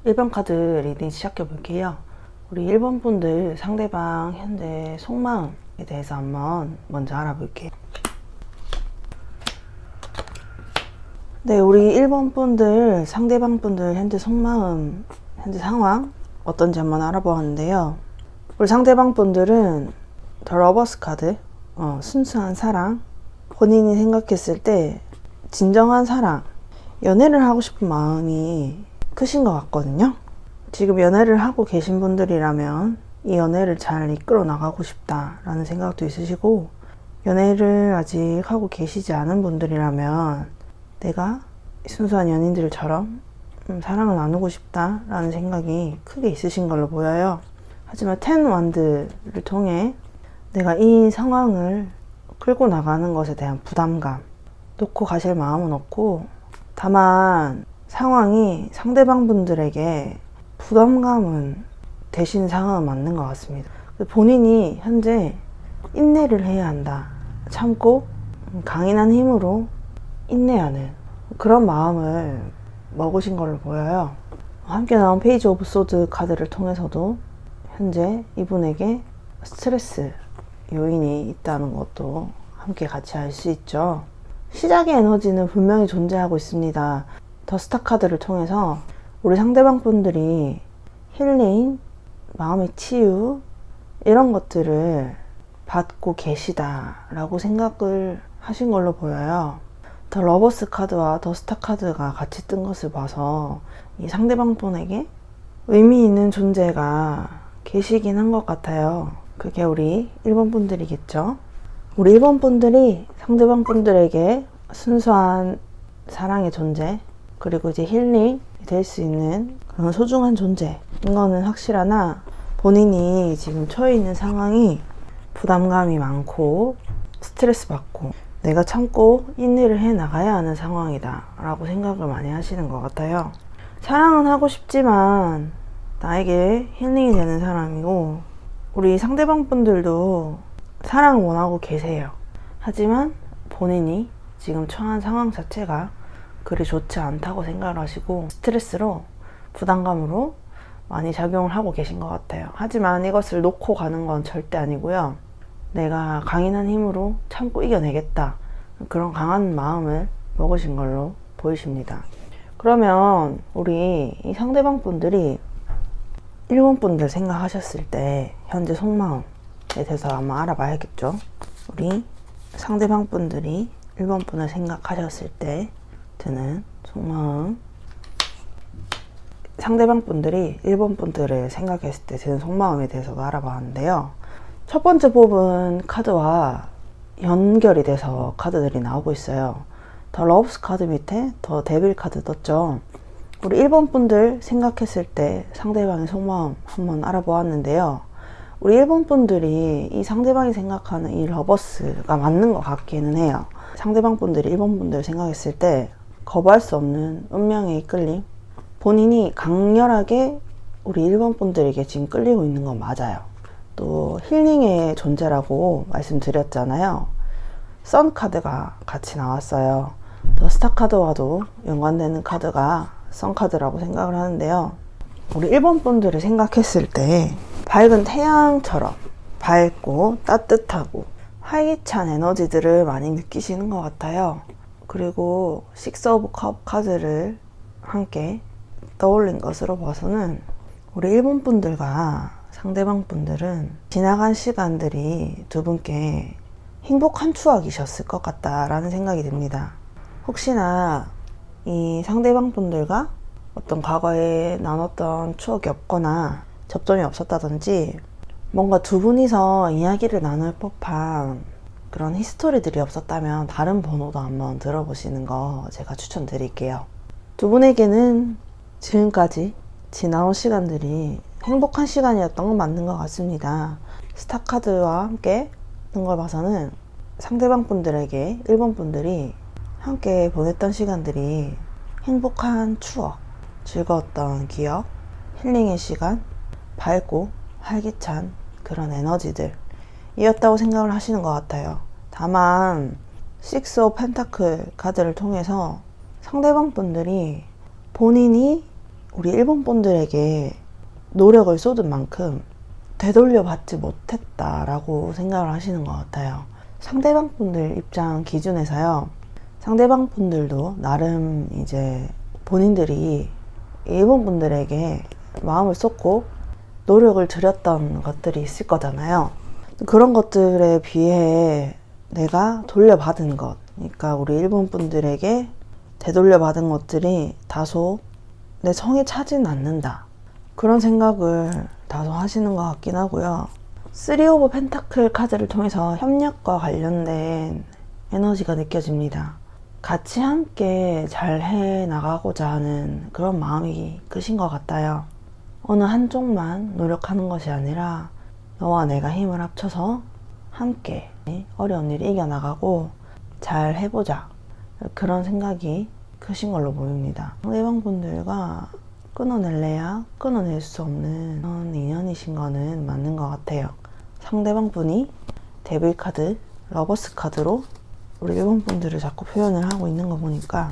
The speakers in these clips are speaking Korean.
1번 카드 리딩 시작해 볼게요. 우리 1번 분들 상대방 현재 속마음에 대해서 한번 먼저 알아볼게요. 네, 우리 1번 분들 상대방 분들 현재 속마음, 현재 상황 어떤지 한번 알아보았는데요. 우리 상대방 분들은 더 러버스 카드, 순수한 사랑, 본인이 생각했을 때 진정한 사랑, 연애를 하고 싶은 마음이 크신 것 같거든요. 지금 연애를 하고 계신 분들이라면 이 연애를 잘 이끌어 나가고 싶다라는 생각도 있으시고, 연애를 아직 하고 계시지 않은 분들이라면 내가 순수한 연인들처럼 사랑을 나누고 싶다라는 생각이 크게 있으신 걸로 보여요. 하지만 10 완드를 통해 내가 이 상황을 끌고 나가는 것에 대한 부담감, 놓고 가실 마음은 없고, 다만 상황이 상대방 분들에게 부담감은 되신 상황은 맞는 것 같습니다. 본인이 현재 인내를 해야 한다, 참고 강인한 힘으로 인내하는 그런 마음을 먹으신 걸로 보여요. 함께 나온 페이지 오브 소드 카드를 통해서도 현재 이분에게 스트레스 요인이 있다는 것도 함께 같이 알 수 있죠. 시작의 에너지는 분명히 존재하고 있습니다. 더 스타 카드를 통해서 우리 상대방 분들이 힐링, 마음의 치유 이런 것들을 받고 계시다라고 생각을 하신 걸로 보여요. 더 러버스 카드와 더 스타 카드가 같이 뜬 것을 봐서 이 상대방 분에게 의미 있는 존재가 계시긴 한 것 같아요. 그게 우리 1번 분들이겠죠. 우리 1번 분들이 상대방 분들에게 순수한 사랑의 존재, 그리고 이제 힐링이 될 수 있는 그런 소중한 존재인 거는 확실하나, 본인이 지금 처해 있는 상황이 부담감이 많고 스트레스 받고 내가 참고 인내를 해 나가야 하는 상황이다 라고 생각을 많이 하시는 것 같아요. 사랑은 하고 싶지만 나에게 힐링이 되는 사람이고, 우리 상대방 분들도 사랑을 원하고 계세요. 하지만 본인이 지금 처한 상황 자체가 그리 좋지 않다고 생각을 하시고 스트레스로, 부담감으로 많이 작용을 하고 계신 것 같아요. 하지만 이것을 놓고 가는 건 절대 아니고요. 내가 강인한 힘으로 참고 이겨내겠다, 그런 강한 마음을 먹으신 걸로 보이십니다. 그러면 우리 이 상대방 분들이 1번 분들 생각하셨을 때 현재 속마음에 대해서 한번 알아봐야겠죠. 우리 상대방 분들이 1번 분을 생각하셨을 때 드는 속마음, 상대방 분들이 1번 분들을 생각했을 때 드는 속마음에 대해서도 알아봤는데요. 첫 번째 뽑은 카드와 연결이 돼서 카드들이 나오고 있어요. 더 러브스 카드 밑에 더 데빌 카드 떴죠. 우리 1번 분들 생각했을 때 상대방의 속마음 한번 알아보았는데요. 우리 1번 분들이 이 상대방이 생각하는 이 러버스가 맞는 것 같기는 해요. 상대방 분들이 1번 분들 생각했을 때 거부할 수 없는 운명의 이끌림, 본인이 강렬하게 우리 1번 분들에게 지금 끌리고 있는 건 맞아요. 또 힐링의 존재라고 말씀드렸잖아요. 선 카드가 같이 나왔어요. 더 스타 카드와도 연관되는 카드가 선 카드라고 생각을 하는데요. 우리 1번 분들을 생각했을 때 밝은 태양처럼 밝고 따뜻하고 활기찬 에너지들을 많이 느끼시는 것 같아요. 그리고 6 오브 컵 카드를 함께 떠올린 것으로 봐서는 우리 1번 분들과 상대방 분들은 지나간 시간들이 두 분께 행복한 추억이셨을 것 같다라는 생각이 듭니다. 혹시나 이 상대방 분들과 어떤 과거에 나눴던 추억이 없거나 접점이 없었다든지, 뭔가 두 분이서 이야기를 나눌 법한 그런 히스토리들이 없었다면 다른 번호도 한번 들어보시는 거 제가 추천드릴게요. 두 분에게는 지금까지 지나온 시간들이 행복한 시간이었던 건 맞는 것 같습니다. 스타카드와 함께 뜬 걸 봐서는 상대방 분들에게 1번 분들이 함께 보냈던 시간들이 행복한 추억, 즐거웠던 기억, 힐링의 시간, 밝고 활기찬 그런 에너지들 이었다고 생각을 하시는 것 같아요. 다만 6 오브 펜타클 카드를 통해서 상대방 분들이 본인이 우리 일본 분들에게 노력을 쏟은 만큼 되돌려받지 못했다라고 생각을 하시는 것 같아요. 상대방 분들 입장 기준에서요. 상대방 분들도 나름 이제 본인들이 일본 분들에게 마음을 쏟고 노력을 들였던 것들이 있을 거잖아요. 그런 것들에 비해 내가 돌려받은 것, 그러니까 우리 일본 분들에게 되돌려받은 것들이 다소 내 성에 차지는 않는다. 그런 생각을 다소 하시는 것 같긴 하고요. 3 오브 펜타클 카드를 통해서 협력과 관련된 에너지가 느껴집니다. 같이 함께 잘 해나가고자 하는 그런 마음이 크신 것 같아요. 어느 한쪽만 노력하는 것이 아니라 너와 내가 힘을 합쳐서 함께 어려운 일을 이겨나가고 잘 해보자. 그런 생각이 크신 걸로 보입니다. 상대방 분들과 끊어낼래야 끊어낼 수 없는 그런 인연이신 거는 맞는 것 같아요. 상대방 분이 데빌 카드, 러버스 카드로 우리 일본 분들을 자꾸 표현을 하고 있는 거 보니까,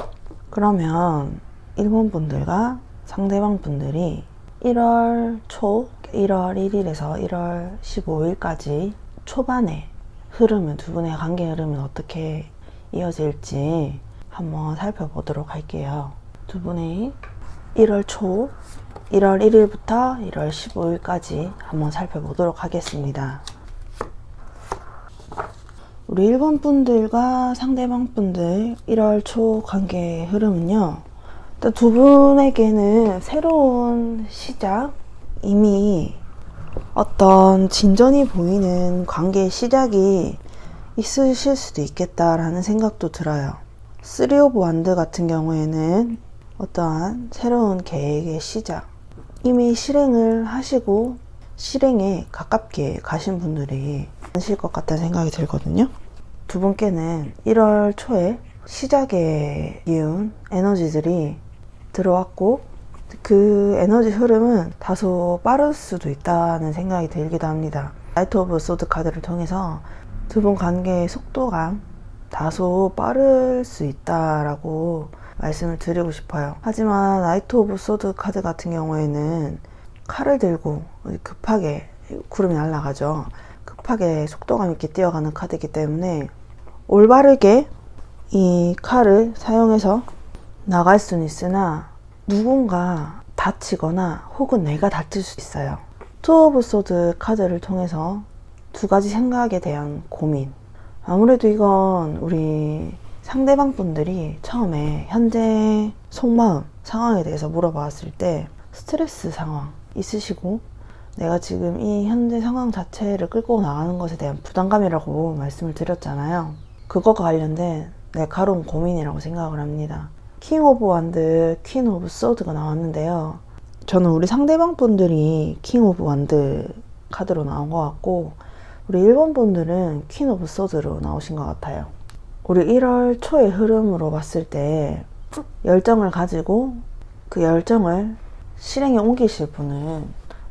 그러면 일본 분들과 상대방 분들이 1월 초, 1월 1일에서 1월 15일까지 초반에 흐름은, 두 분의 관계 흐름은 어떻게 이어질지 한번 살펴보도록 할게요. 두 분의 1월 초, 1월 1일부터 1월 15일까지 한번 살펴보도록 하겠습니다. 우리 일본 분들과 상대방 분들 1월 초 관계 흐름은요. 일단 두 분에게는 새로운 시작, 이미 어떤 진전이 보이는 관계의 시작이 있으실 수도 있겠다라는 생각도 들어요. 3 오브 완드 같은 경우에는 어떠한 새로운 계획의 시작, 이미 실행을 하시고 실행에 가깝게 가신 분들이 많으실 것 같다는 생각이 들거든요. 두 분께는 1월 초에 시작의 기운, 에너지들이 들어왔고, 그 에너지 흐름은 다소 빠를 수도 있다는 생각이 들기도 합니다. 나이트 오브 소드 카드를 통해서 두 분 관계의 속도감 다소 빠를 수 있다라고 말씀을 드리고 싶어요. 하지만 나이트 오브 소드 카드 같은 경우에는 칼을 들고 급하게, 구름이 날아가죠. 급하게 속도감 있게 뛰어가는 카드이기 때문에 올바르게 이 칼을 사용해서 나갈 수는 있으나 누군가 다치거나 혹은 내가 다칠 수 있어요. 2 오브 소드 카드를 통해서 두 가지 생각에 대한 고민, 아무래도 이건 우리 상대방 분들이 처음에 현재 속마음 상황에 대해서 물어봤을 때 스트레스 상황 있으시고, 내가 지금 이 현재 상황 자체를 끌고 나가는 것에 대한 부담감이라고 말씀을 드렸잖아요. 그거가 관련된 날카로운 고민이라고 생각을 합니다. 킹 오브 완드, 퀸 오브 소드가 나왔는데요. 저는 우리 상대방 분들이 킹 오브 완드 카드로 나온 것 같고, 우리 일본 분들은 퀸 오브 소드로 나오신 것 같아요. 우리 1월 초의 흐름으로 봤을 때 열정을 가지고 그 열정을 실행에 옮기실 분은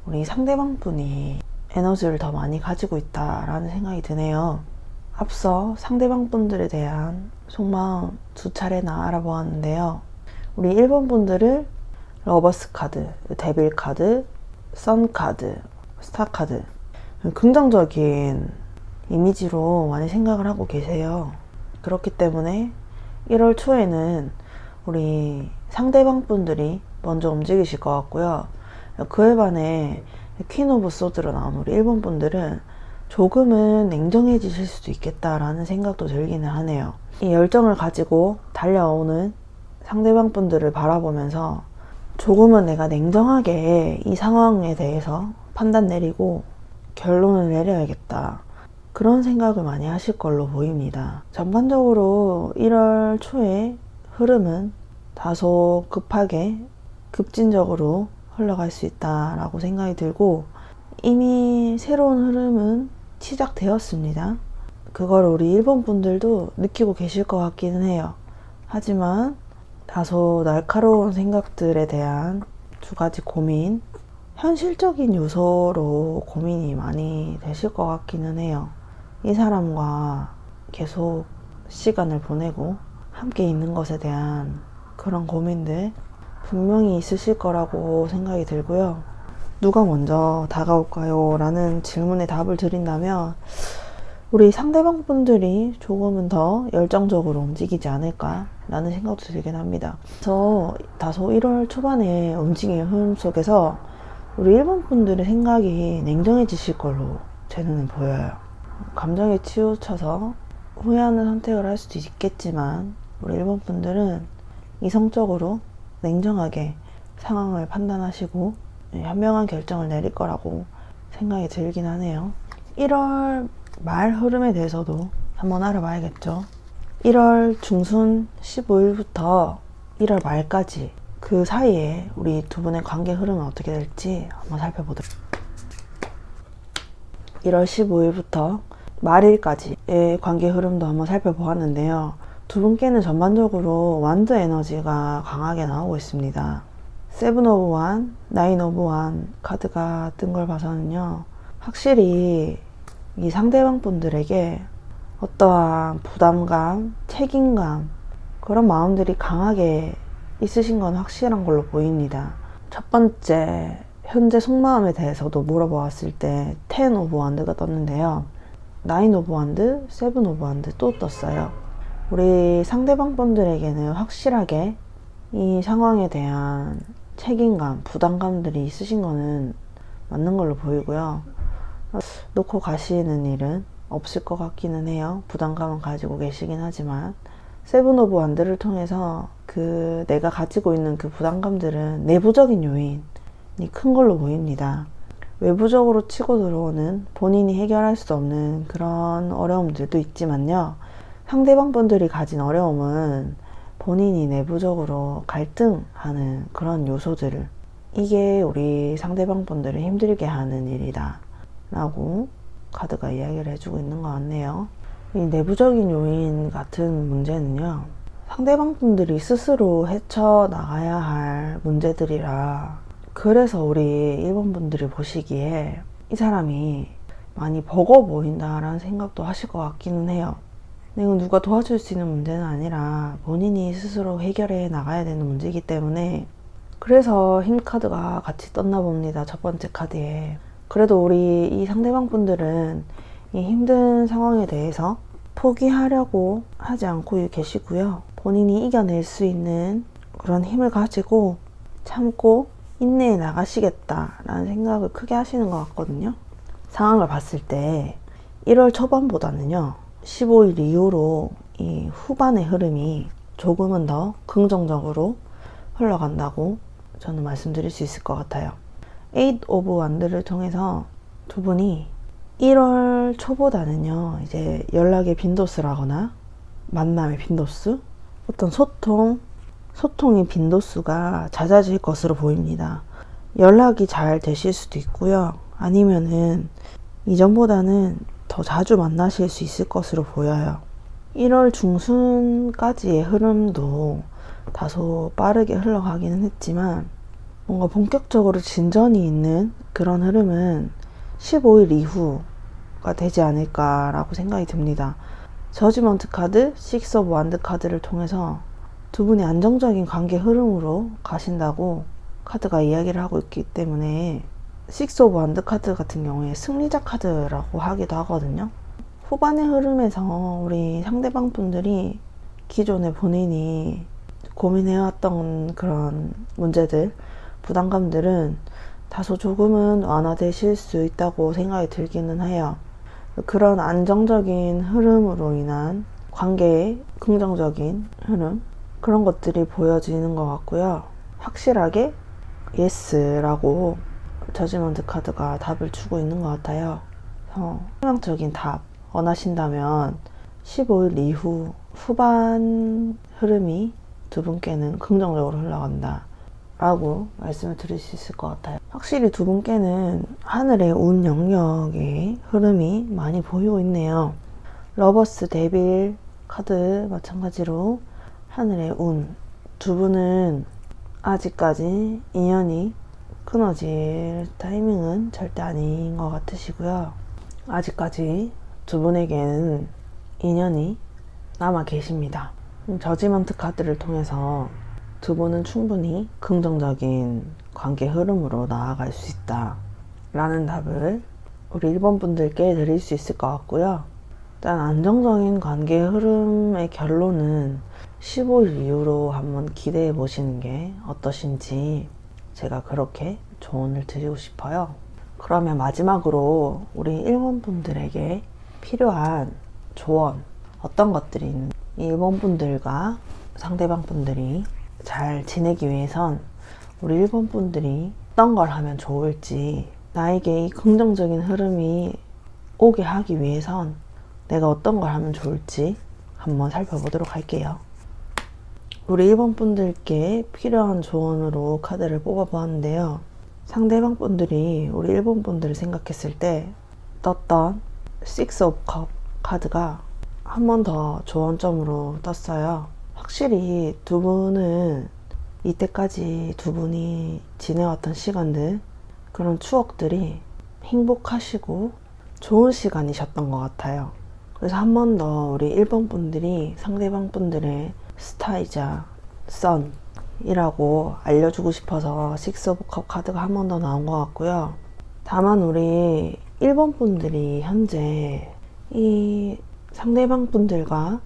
우리 상대방 분이 에너지를 더 많이 가지고 있다라는 생각이 드네요. 앞서 상대방 분들에 대한 속마음 두 차례나 알아보았는데요. 우리 일본 분들을 러버스 카드, 데빌 카드, 선 카드, 스타 카드, 긍정적인 이미지로 많이 생각을 하고 계세요. 그렇기 때문에 1월 초에는 우리 상대방 분들이 먼저 움직이실 것 같고요. 그에 반해 퀸 오브 소드로 나온 우리 일본 분들은 조금은 냉정해지실 수도 있겠다라는 생각도 들기는 하네요. 이 열정을 가지고 달려오는 상대방 분들을 바라보면서 조금은 내가 냉정하게 이 상황에 대해서 판단 내리고 결론을 내려야겠다, 그런 생각을 많이 하실 걸로 보입니다. 전반적으로 1월 초의 흐름은 다소 급하게 급진적으로 흘러갈 수 있다라고 생각이 들고, 이미 새로운 흐름은 시작되었습니다. 그걸 우리 일본 분들도 느끼고 계실 것 같기는 해요. 하지만 다소 날카로운 생각들에 대한 두 가지 고민, 현실적인 요소로 고민이 많이 되실 것 같기는 해요. 이 사람과 계속 시간을 보내고 함께 있는 것에 대한 그런 고민들, 분명히 있으실 거라고 생각이 들고요. 누가 먼저 다가올까요? 라는 질문에 답을 드린다면 우리 상대방 분들이 조금은 더 열정적으로 움직이지 않을까 라는 생각도 들긴 합니다. 그래서 다소 1월 초반에 움직이는 흐름 속에서 우리 일본 분들의 생각이 냉정해지실 걸로 제 눈엔 보여요. 감정에 치우쳐서 후회하는 선택을 할 수도 있겠지만 우리 일본 분들은 이성적으로 냉정하게 상황을 판단하시고 현명한 결정을 내릴 거라고 생각이 들긴 하네요. 1월 말 흐름에 대해서도 한번 알아봐야겠죠. 1월 중순 15일부터 1월 말까지 그 사이에 우리 두 분의 관계 흐름은 어떻게 될지 한번 살펴보도록. 1월 15일부터 말일까지의 관계 흐름도 한번 살펴보았는데요. 두 분께는 전반적으로 완드 에너지가 강하게 나오고 있습니다. 세븐 오브 원, 나인 오브 원 카드가 뜬 걸 봐서는요, 확실히 이 상대방 분들에게 어떠한 부담감, 책임감, 그런 마음들이 강하게 있으신 건 확실한 걸로 보입니다. 첫 번째, 현재 속마음에 대해서도 물어보았을 때 10 오브 원드가 떴는데요. 9 오브 원드, 7 오브 원드 또 떴어요. 우리 상대방 분들에게는 확실하게 이 상황에 대한 책임감, 부담감들이 있으신 거는 맞는 걸로 보이고요. 놓고 가시는 일은 없을 것 같기는 해요. 부담감은 가지고 계시긴 하지만 세븐 오브 원드를 통해서 내가 가지고 있는 그 부담감들은 내부적인 요인이 큰 걸로 보입니다. 외부적으로 치고 들어오는 본인이 해결할 수 없는 그런 어려움들도 있지만요, 상대방 분들이 가진 어려움은 본인이 내부적으로 갈등하는 그런 요소들을, 이게 우리 상대방 분들을 힘들게 하는 일이다 라고 카드가 이야기를 해주고 있는 것 같네요. 이 내부적인 요인 같은 문제는요, 상대방 분들이 스스로 헤쳐나가야 할 문제들이라, 그래서 우리 일본 분들이 보시기에 이 사람이 많이 버거워 보인다라는 생각도 하실 것 같기는 해요. 이건 누가 도와줄 수 있는 문제는 아니라 본인이 스스로 해결해 나가야 되는 문제이기 때문에, 그래서 힘 카드가 같이 떴나 봅니다. 첫 번째 카드에. 그래도 우리 이 상대방 분들은 이 힘든 상황에 대해서 포기하려고 하지 않고 계시고요. 본인이 이겨낼 수 있는 그런 힘을 가지고 참고 인내해 나가시겠다라는 생각을 크게 하시는 것 같거든요. 상황을 봤을 때 1월 초반보다는요, 15일 이후로 이 후반의 흐름이 조금은 더 긍정적으로 흘러간다고 저는 말씀드릴 수 있을 것 같아요. 8 오브 원드를 통해서 두 분이 1월 초보다는요, 이제 연락의 빈도수라거나 만남의 빈도수, 어떤 소통의 빈도수가 잦아질 것으로 보입니다. 연락이 잘 되실 수도 있고요, 아니면은 이전보다는 더 자주 만나실 수 있을 것으로 보여요. 1월 중순까지의 흐름도 다소 빠르게 흘러가기는 했지만 뭔가 본격적으로 진전이 있는 그런 흐름은 15일 이후가 되지 않을까라고 생각이 듭니다. 저지먼트 카드, 6 오브 원드 카드를 통해서 두 분이 안정적인 관계 흐름으로 가신다고 카드가 이야기를 하고 있기 때문에 6 오브 원드 카드 같은 경우에 승리자 카드라고 하기도 하거든요. 후반의 흐름에서 우리 상대방 분들이 기존에 본인이 고민해왔던 그런 문제들, 부담감들은 다소 조금은 완화되실 수 있다고 생각이 들기는 해요. 그런 안정적인 흐름으로 인한 관계의 긍정적인 흐름, 그런 것들이 보여지는 것 같고요. 확실하게 예스라고 저지먼트 카드가 답을 주고 있는 것 같아요. 희망적인 답 원하신다면 15일 이후 후반 흐름이 두 분께는 긍정적으로 흘러간다 라고 말씀을 드릴 수 있을 것 같아요. 확실히 두 분께는 하늘의 운 영역의 흐름이 많이 보이고 있네요. 러버스 데빌 카드 마찬가지로 하늘의 운, 두 분은 아직까지 인연이 끊어질 타이밍은 절대 아닌 것 같으시고요. 아직까지 두 분에게는 인연이 남아 계십니다. 저지먼트 카드를 통해서 두 분은 충분히 긍정적인 관계 흐름으로 나아갈 수 있다 라는 답을 우리 1번 분들께 드릴 수 있을 것 같고요. 일단 안정적인 관계 흐름의 결론은 15일 이후로 한번 기대해 보시는 게 어떠신지 제가 그렇게 조언을 드리고 싶어요. 그러면 마지막으로 우리 1번 분들에게 필요한 조언, 어떤 것들이 있는지, 1번 분들과 상대방 분들이 잘 지내기 위해선 우리 1번 분들이 어떤 걸 하면 좋을지, 나에게 이 긍정적인 흐름이 오게 하기 위해선 내가 어떤 걸 하면 좋을지 한번 살펴보도록 할게요. 우리 1번 분들께 필요한 조언으로 카드를 뽑아보았는데요. 상대방 분들이 우리 1번 분들을 생각했을 때 떴던 Six of Cup 카드가 한 번 더 조언점으로 떴어요. 확실히 두 분은 이때까지 두 분이 지내왔던 시간들, 그런 추억들이 행복하시고 좋은 시간이셨던 것 같아요. 그래서 한 번 더 우리 1번 분들이 상대방 분들의 스타이자 선이라고 알려주고 싶어서 식스 오브 컵 카드가 한 번 더 나온 것 같고요. 다만 우리 1번 분들이 현재 이 상대방 분들과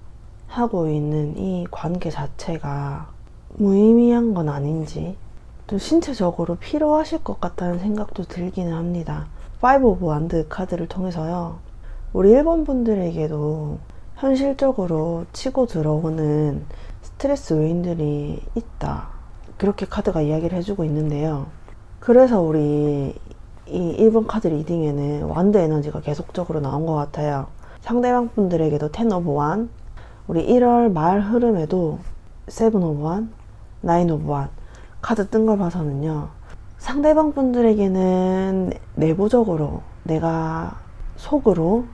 하고 있는 이 관계 자체가 무의미한 건 아닌지 좀 신체적으로 필요하실 것 같다는 생각도 들기는 합니다. 파이브 오브 완드 카드를 통해서요, 우리 1번 분들에게도 현실적으로 치고 들어오는 스트레스 요인들이 있다, 그렇게 카드가 이야기를 해주고 있는데요. 그래서 우리 이 1번 카드 리딩에는 완드 에너지가 계속적으로 나온 것 같아요. 상대방 분들에게도 10 오브 1, 우리 1월 말 흐름에도 7 오브 1, 9 오브 1 카드 뜬 걸 봐서는요, 상대방 분들에게는 내부적으로 내가 속으로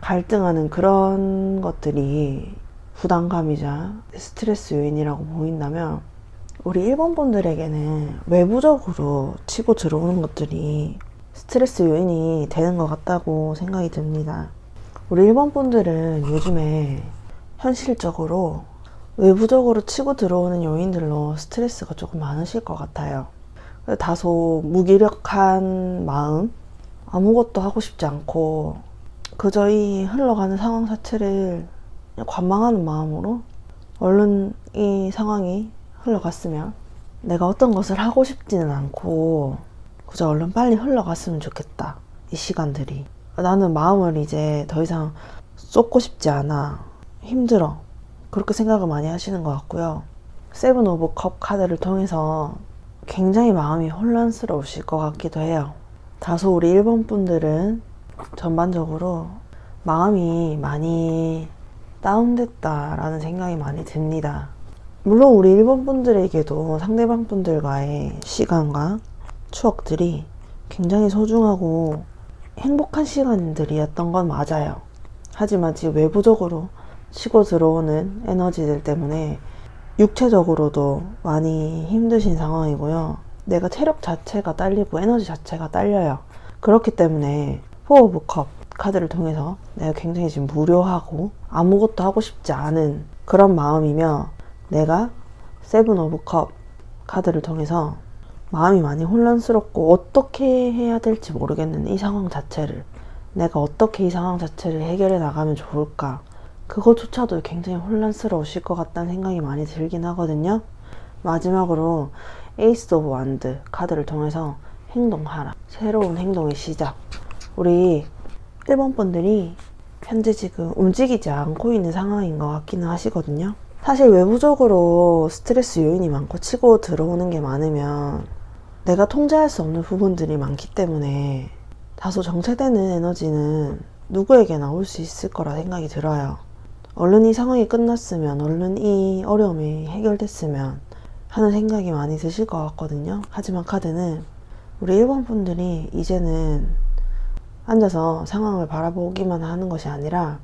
갈등하는 그런 것들이 부담감이자 스트레스 요인이라고 보인다면, 우리 1번 분들에게는 외부적으로 치고 들어오는 것들이 스트레스 요인이 되는 것 같다고 생각이 듭니다. 우리 1번 분들은 요즘에 현실적으로 외부적으로 치고 들어오는 요인들로 스트레스가 조금 많으실 것 같아요. 다소 무기력한 마음, 아무것도 하고 싶지 않고 그저 이 흘러가는 상황 자체를 관망하는 마음으로 얼른 이 상황이 흘러갔으면, 내가 어떤 것을 하고 싶지는 않고 그저 얼른 빨리 흘러갔으면 좋겠다, 이 시간들이. 나는 마음을 이제 더 이상 쏟고 싶지 않아, 힘들어, 그렇게 생각을 많이 하시는 것 같고요. 세븐 오브 컵 카드를 통해서 굉장히 마음이 혼란스러우실 것 같기도 해요. 다소 우리 1번 분들은 전반적으로 마음이 많이 다운됐다라는 생각이 많이 듭니다. 물론 우리 1번 분들에게도 상대방 분들과의 시간과 추억들이 굉장히 소중하고 행복한 시간들이었던 건 맞아요. 하지만 지금 외부적으로 치고 들어오는 에너지들 때문에 육체적으로도 많이 힘드신 상황이고요. 내가 체력 자체가 딸리고 에너지 자체가 딸려요. 그렇기 때문에 4 오브 컵 카드를 통해서 내가 굉장히 지금 무료하고 아무것도 하고 싶지 않은 그런 마음이며, 내가 7 오브 컵 카드를 통해서 마음이 많이 혼란스럽고 어떻게 해야 될지 모르겠는 이 상황 자체를, 내가 어떻게 이 상황 자체를 해결해 나가면 좋을까, 그것조차도 굉장히 혼란스러우실 것 같다는 생각이 많이 들긴 하거든요. 마지막으로 에이스 오브 완드 카드를 통해서 행동하라, 새로운 행동의 시작. 우리 1번 분들이 현재 지금 움직이지 않고 있는 상황인 것 같기는 하시거든요. 사실 외부적으로 스트레스 요인이 많고 치고 들어오는 게 많으면 내가 통제할 수 없는 부분들이 많기 때문에 다소 정체되는 에너지는 누구에게나 올 수 있을 거라 생각이 들어요. 얼른 이 상황이 끝났으면, 얼른 이 어려움이 해결됐으면 하는 생각이 많이 드실 것 같거든요. 하지만 카드는 우리 1번 분들이 이제는 앉아서 상황을 바라보기만 하는 것이 아니라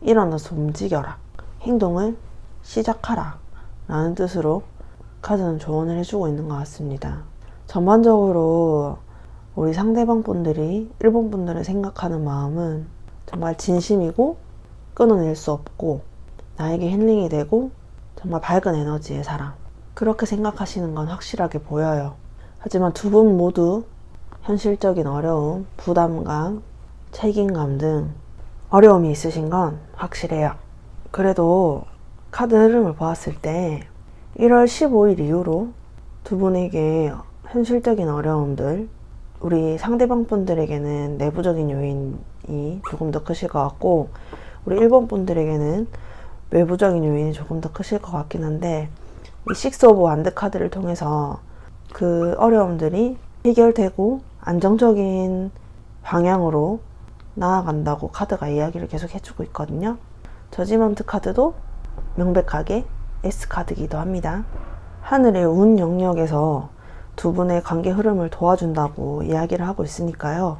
일어나서 움직여라, 행동을 시작하라 라는 뜻으로 카드는 조언을 해주고 있는 것 같습니다. 전반적으로 우리 상대방 분들이 1번 분들을 생각하는 마음은 정말 진심이고 끊어낼 수 없고 나에게 힐링이 되고 정말 밝은 에너지의 사람, 그렇게 생각하시는 건 확실하게 보여요. 하지만 두 분 모두 현실적인 어려움, 부담감, 책임감 등 어려움이 있으신 건 확실해요. 그래도 카드 흐름을 보았을 때 1월 15일 이후로 두 분에게 현실적인 어려움들, 우리 상대방 분들에게는 내부적인 요인이 조금 더 크실 것 같고, 우리 1번 분들에게는 외부적인 요인이 조금 더 크실 것 같긴 한데, 이 식스 오브 완드 카드를 통해서 그 어려움들이 해결되고 안정적인 방향으로 나아간다고 카드가 이야기를 계속 해주고 있거든요. 저지먼트 카드도 명백하게 S카드이기도 합니다. 하늘의 운 영역에서 두 분의 관계 흐름을 도와준다고 이야기를 하고 있으니까요.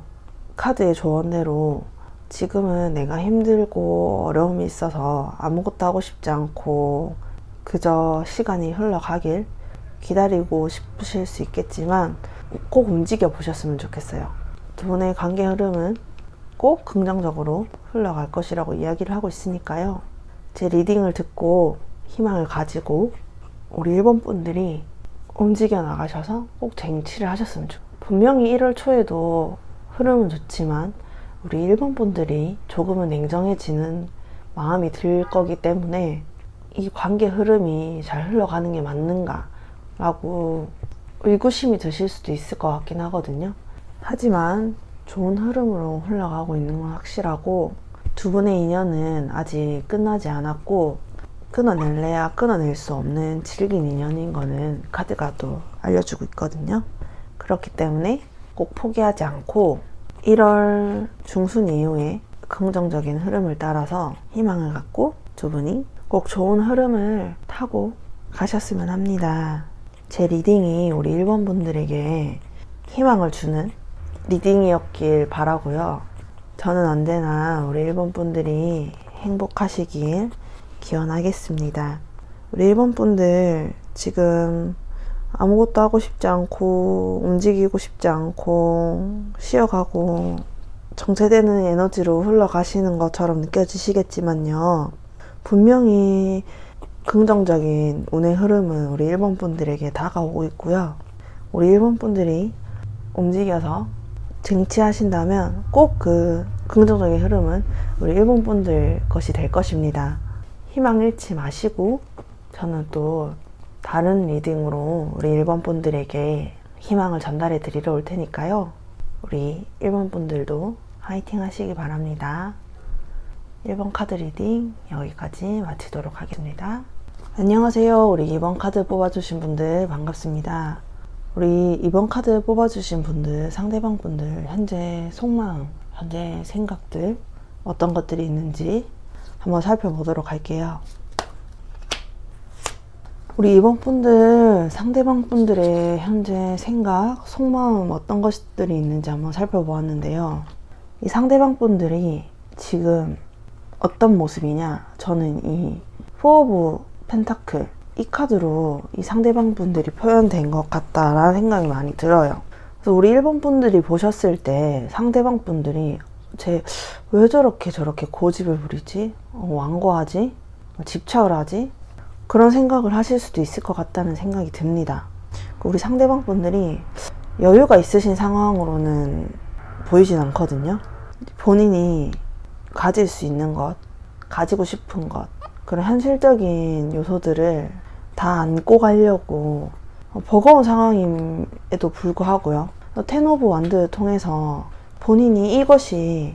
카드의 조언대로 지금은 내가 힘들고 어려움이 있어서 아무것도 하고 싶지 않고 그저 시간이 흘러가길 기다리고 싶으실 수 있겠지만 꼭 움직여 보셨으면 좋겠어요. 두 분의 관계 흐름은 꼭 긍정적으로 흘러갈 것이라고 이야기를 하고 있으니까요. 제 리딩을 듣고 희망을 가지고 우리 1번 분들이 움직여 나가셔서 꼭 쟁취를 하셨으면 좋겠어요. 분명히 1월 초에도 흐름은 좋지만 우리 1번 분들이 조금은 냉정해지는 마음이 들 거기 때문에 이 관계 흐름이 잘 흘러가는 게 맞는가 라고 의구심이 드실 수도 있을 것 같긴 하거든요. 하지만 좋은 흐름으로 흘러가고 있는 건 확실하고, 두 분의 인연은 아직 끝나지 않았고 끊어낼래야 끊어낼 수 없는 질긴 인연인 거는 카드가 또 알려주고 있거든요. 그렇기 때문에 꼭 포기하지 않고 1월 중순 이후에 긍정적인 흐름을 따라서 희망을 갖고 두 분이 꼭 좋은 흐름을 타고 가셨으면 합니다. 제 리딩이 우리 1번 분들에게 희망을 주는 리딩이었길 바라고요. 저는 언제나 우리 1번 분들이 행복하시길 기원하겠습니다. 우리 1번 분들 지금 아무것도 하고 싶지 않고 움직이고 싶지 않고 쉬어가고 정체되는 에너지로 흘러가시는 것처럼 느껴지시겠지만요. 분명히 긍정적인 운의 흐름은 우리 1번 분들에게 다가오고 있고요. 우리 1번 분들이 움직여서 쟁취하신다면 꼭 그 긍정적인 흐름은 우리 1번 분들 것이 될 것입니다. 희망 잃지 마시고 저는 또 다른 리딩으로 우리 1번 분들에게 희망을 전달해 드리러 올 테니까요. 우리 1번 분들도 화이팅 하시기 바랍니다. 1번 카드 리딩 여기까지 마치도록 하겠습니다. 안녕하세요. 우리 2번 카드 뽑아주신 분들 반갑습니다. 우리 2번 카드 뽑아주신 분들, 상대방 분들 현재 속마음, 현재 생각들 어떤 것들이 있는지 한번 살펴보도록 할게요. 우리 2번 분들, 상대방 분들의 현재 생각, 속마음 어떤 것들이 있는지 한번 살펴보았는데요. 이 상대방 분들이 지금 어떤 모습이냐, 저는 이 포 오브 펜타클 이 카드로 이 상대방 분들이 표현된 것 같다라는 생각이 많이 들어요. 그래서 우리 1번 분들이 보셨을 때 상대방 분들이 왜 저렇게 고집을 부리지? 완고하지? 집착을 하지? 그런 생각을 하실 수도 있을 것 같다는 생각이 듭니다. 우리 상대방 분들이 여유가 있으신 상황으로는 보이진 않거든요. 본인이 가질 수 있는 것, 가지고 싶은 것, 그런 현실적인 요소들을 다 안고 가려고 버거운 상황임에도 불구하고요. 텐 오브 완드를 통해서 본인이 이것이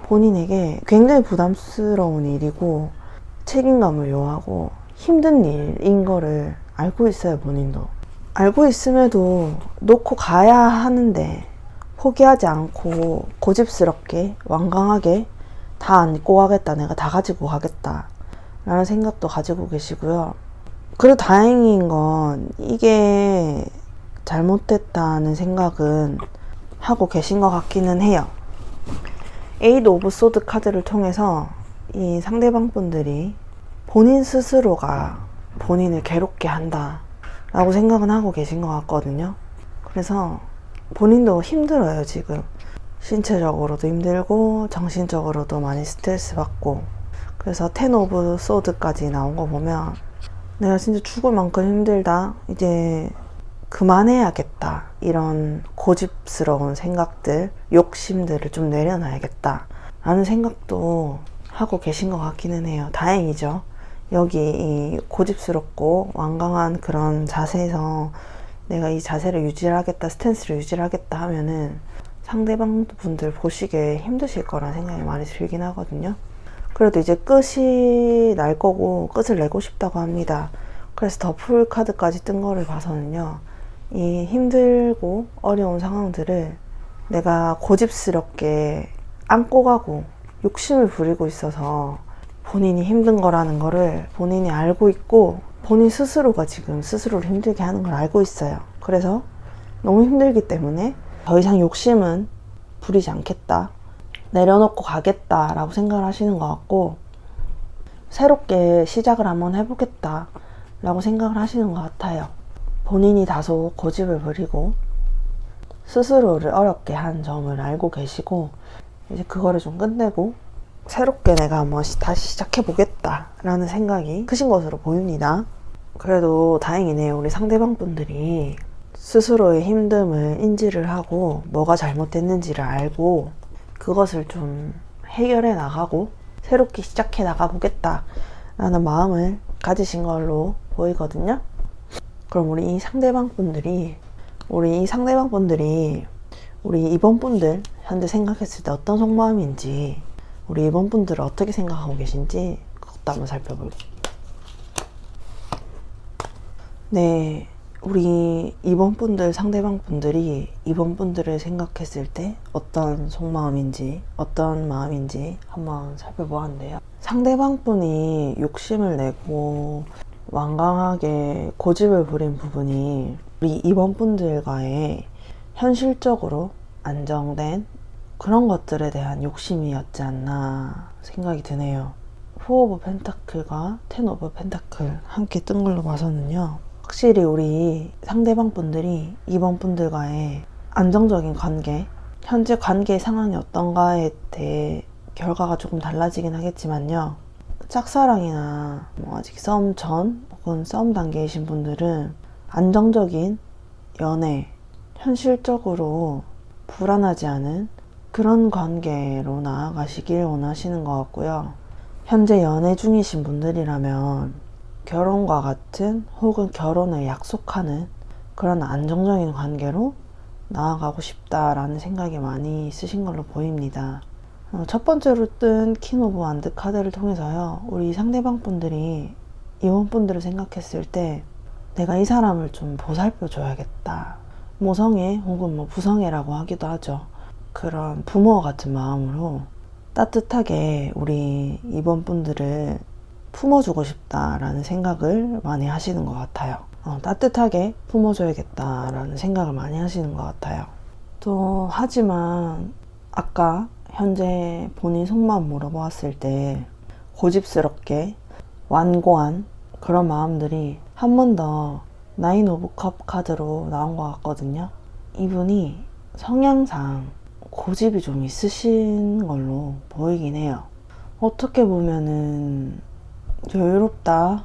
본인에게 굉장히 부담스러운 일이고 책임감을 요하고 힘든 일인 거를 알고 있어요. 본인도 알고 있음에도 놓고 가야 하는데 포기하지 않고 고집스럽게 완강하게 다 안고 가겠다, 내가 다 가지고 가겠다 라는 생각도 가지고 계시고요. 그래도 다행인 건 이게 잘못됐다는 생각은 하고 계신 것 같기는 해요. 에이드 오브 소드 카드를 통해서 이 상대방 분들이 본인 스스로가 본인을 괴롭게 한다 라고 생각은 하고 계신 것 같거든요. 그래서 본인도 힘들어요. 지금 신체적으로도 힘들고 정신적으로도 많이 스트레스 받고, 그래서 텐 오브 소드까지 나온 거 보면 내가 진짜 죽을 만큼 힘들다. 이제 그만해야겠다. 이런 고집스러운 생각들, 욕심들을 좀 내려놔야겠다. 라는 생각도 하고 계신 것 같기는 해요. 다행이죠. 여기 이 고집스럽고 완강한 그런 자세에서 내가 이 자세를 유지하겠다, 스탠스를 유지하겠다 하면은 상대방 분들 보시기에 힘드실 거란 생각이 많이 들긴 하거든요. 그래도 이제 끝이 날 거고 끝을 내고 싶다고 합니다. 그래서 더 풀 카드까지 뜬 거를 봐서는요, 이 힘들고 어려운 상황들을 내가 고집스럽게 안고 가고 욕심을 부리고 있어서 본인이 힘든 거라는 거를 본인이 알고 있고, 본인 스스로가 지금 스스로를 힘들게 하는 걸 알고 있어요. 그래서 너무 힘들기 때문에 더 이상 욕심은 부리지 않겠다, 내려놓고 가겠다 라고 생각을 하시는 것 같고, 새롭게 시작을 한번 해보겠다 라고 생각을 하시는 것 같아요. 본인이 다소 고집을 부리고 스스로를 어렵게 한 점을 알고 계시고, 이제 그거를 좀 끝내고 새롭게 내가 한번 다시 시작해보겠다 라는 생각이 크신 것으로 보입니다. 그래도 다행이네요. 우리 상대방 분들이 스스로의 힘듦을 인지를 하고 뭐가 잘못됐는지를 알고 그것을 좀 해결해 나가고 새롭게 시작해 나가보겠다 라는 마음을 가지신 걸로 보이거든요. 그럼 우리 상대방 분들이 우리 이번 분들 현재 생각했을 때 어떤 속마음인지, 우리 이번 분들은 어떻게 생각하고 계신지 그것도 한번 살펴볼게요. 네, 우리 이번 분들, 상대방 분들이 이번 분들을 생각했을 때 어떤 속마음인지, 어떤 마음인지 한번 살펴보았는데요. 상대방 분이 욕심을 내고 완강하게 고집을 부린 부분이 우리 이번 분들과의 현실적으로 안정된 그런 것들에 대한 욕심이었지 않나 생각이 드네요. 4 오브 펜타클과 10 오브 펜타클 함께 뜬 걸로 봐서는요, 확실히 우리 상대방 분들이 이번 분들과의 안정적인 관계, 현재 관계의 상황이 어떤가에 대해 결과가 조금 달라지긴 하겠지만요, 짝사랑이나 아직 싸움 전 혹은 싸움 단계이신 분들은 안정적인 연애, 현실적으로 불안하지 않은 그런 관계로 나아가시길 원하시는 것 같고요. 현재 연애 중이신 분들이라면 결혼과 같은, 혹은 결혼을 약속하는 그런 안정적인 관계로 나아가고 싶다라는 생각이 많이 있으신 걸로 보입니다. 첫 번째로 뜬 킹 오브 완드 카드를 통해서요, 우리 상대방 분들이 이번 분들을 생각했을 때 내가 이 사람을 좀 보살펴 줘야겠다, 모성애 혹은 부성애라고 하기도 하죠. 그런 부모 같은 마음으로 따뜻하게 우리 이번 분들을 품어주고 싶다라는 생각을 많이 하시는 것 같아요. 따뜻하게 품어줘야겠다라는 생각을 많이 하시는 것 같아요. 또 하지만 아까 현재 본인 속마음 물어보았을 때 고집스럽게 완고한 그런 마음들이 한 번 더 나인 오브 컵 카드로 나온 것 같거든요. 이분이 성향상 고집이 좀 있으신 걸로 보이긴 해요. 어떻게 보면은 여유롭다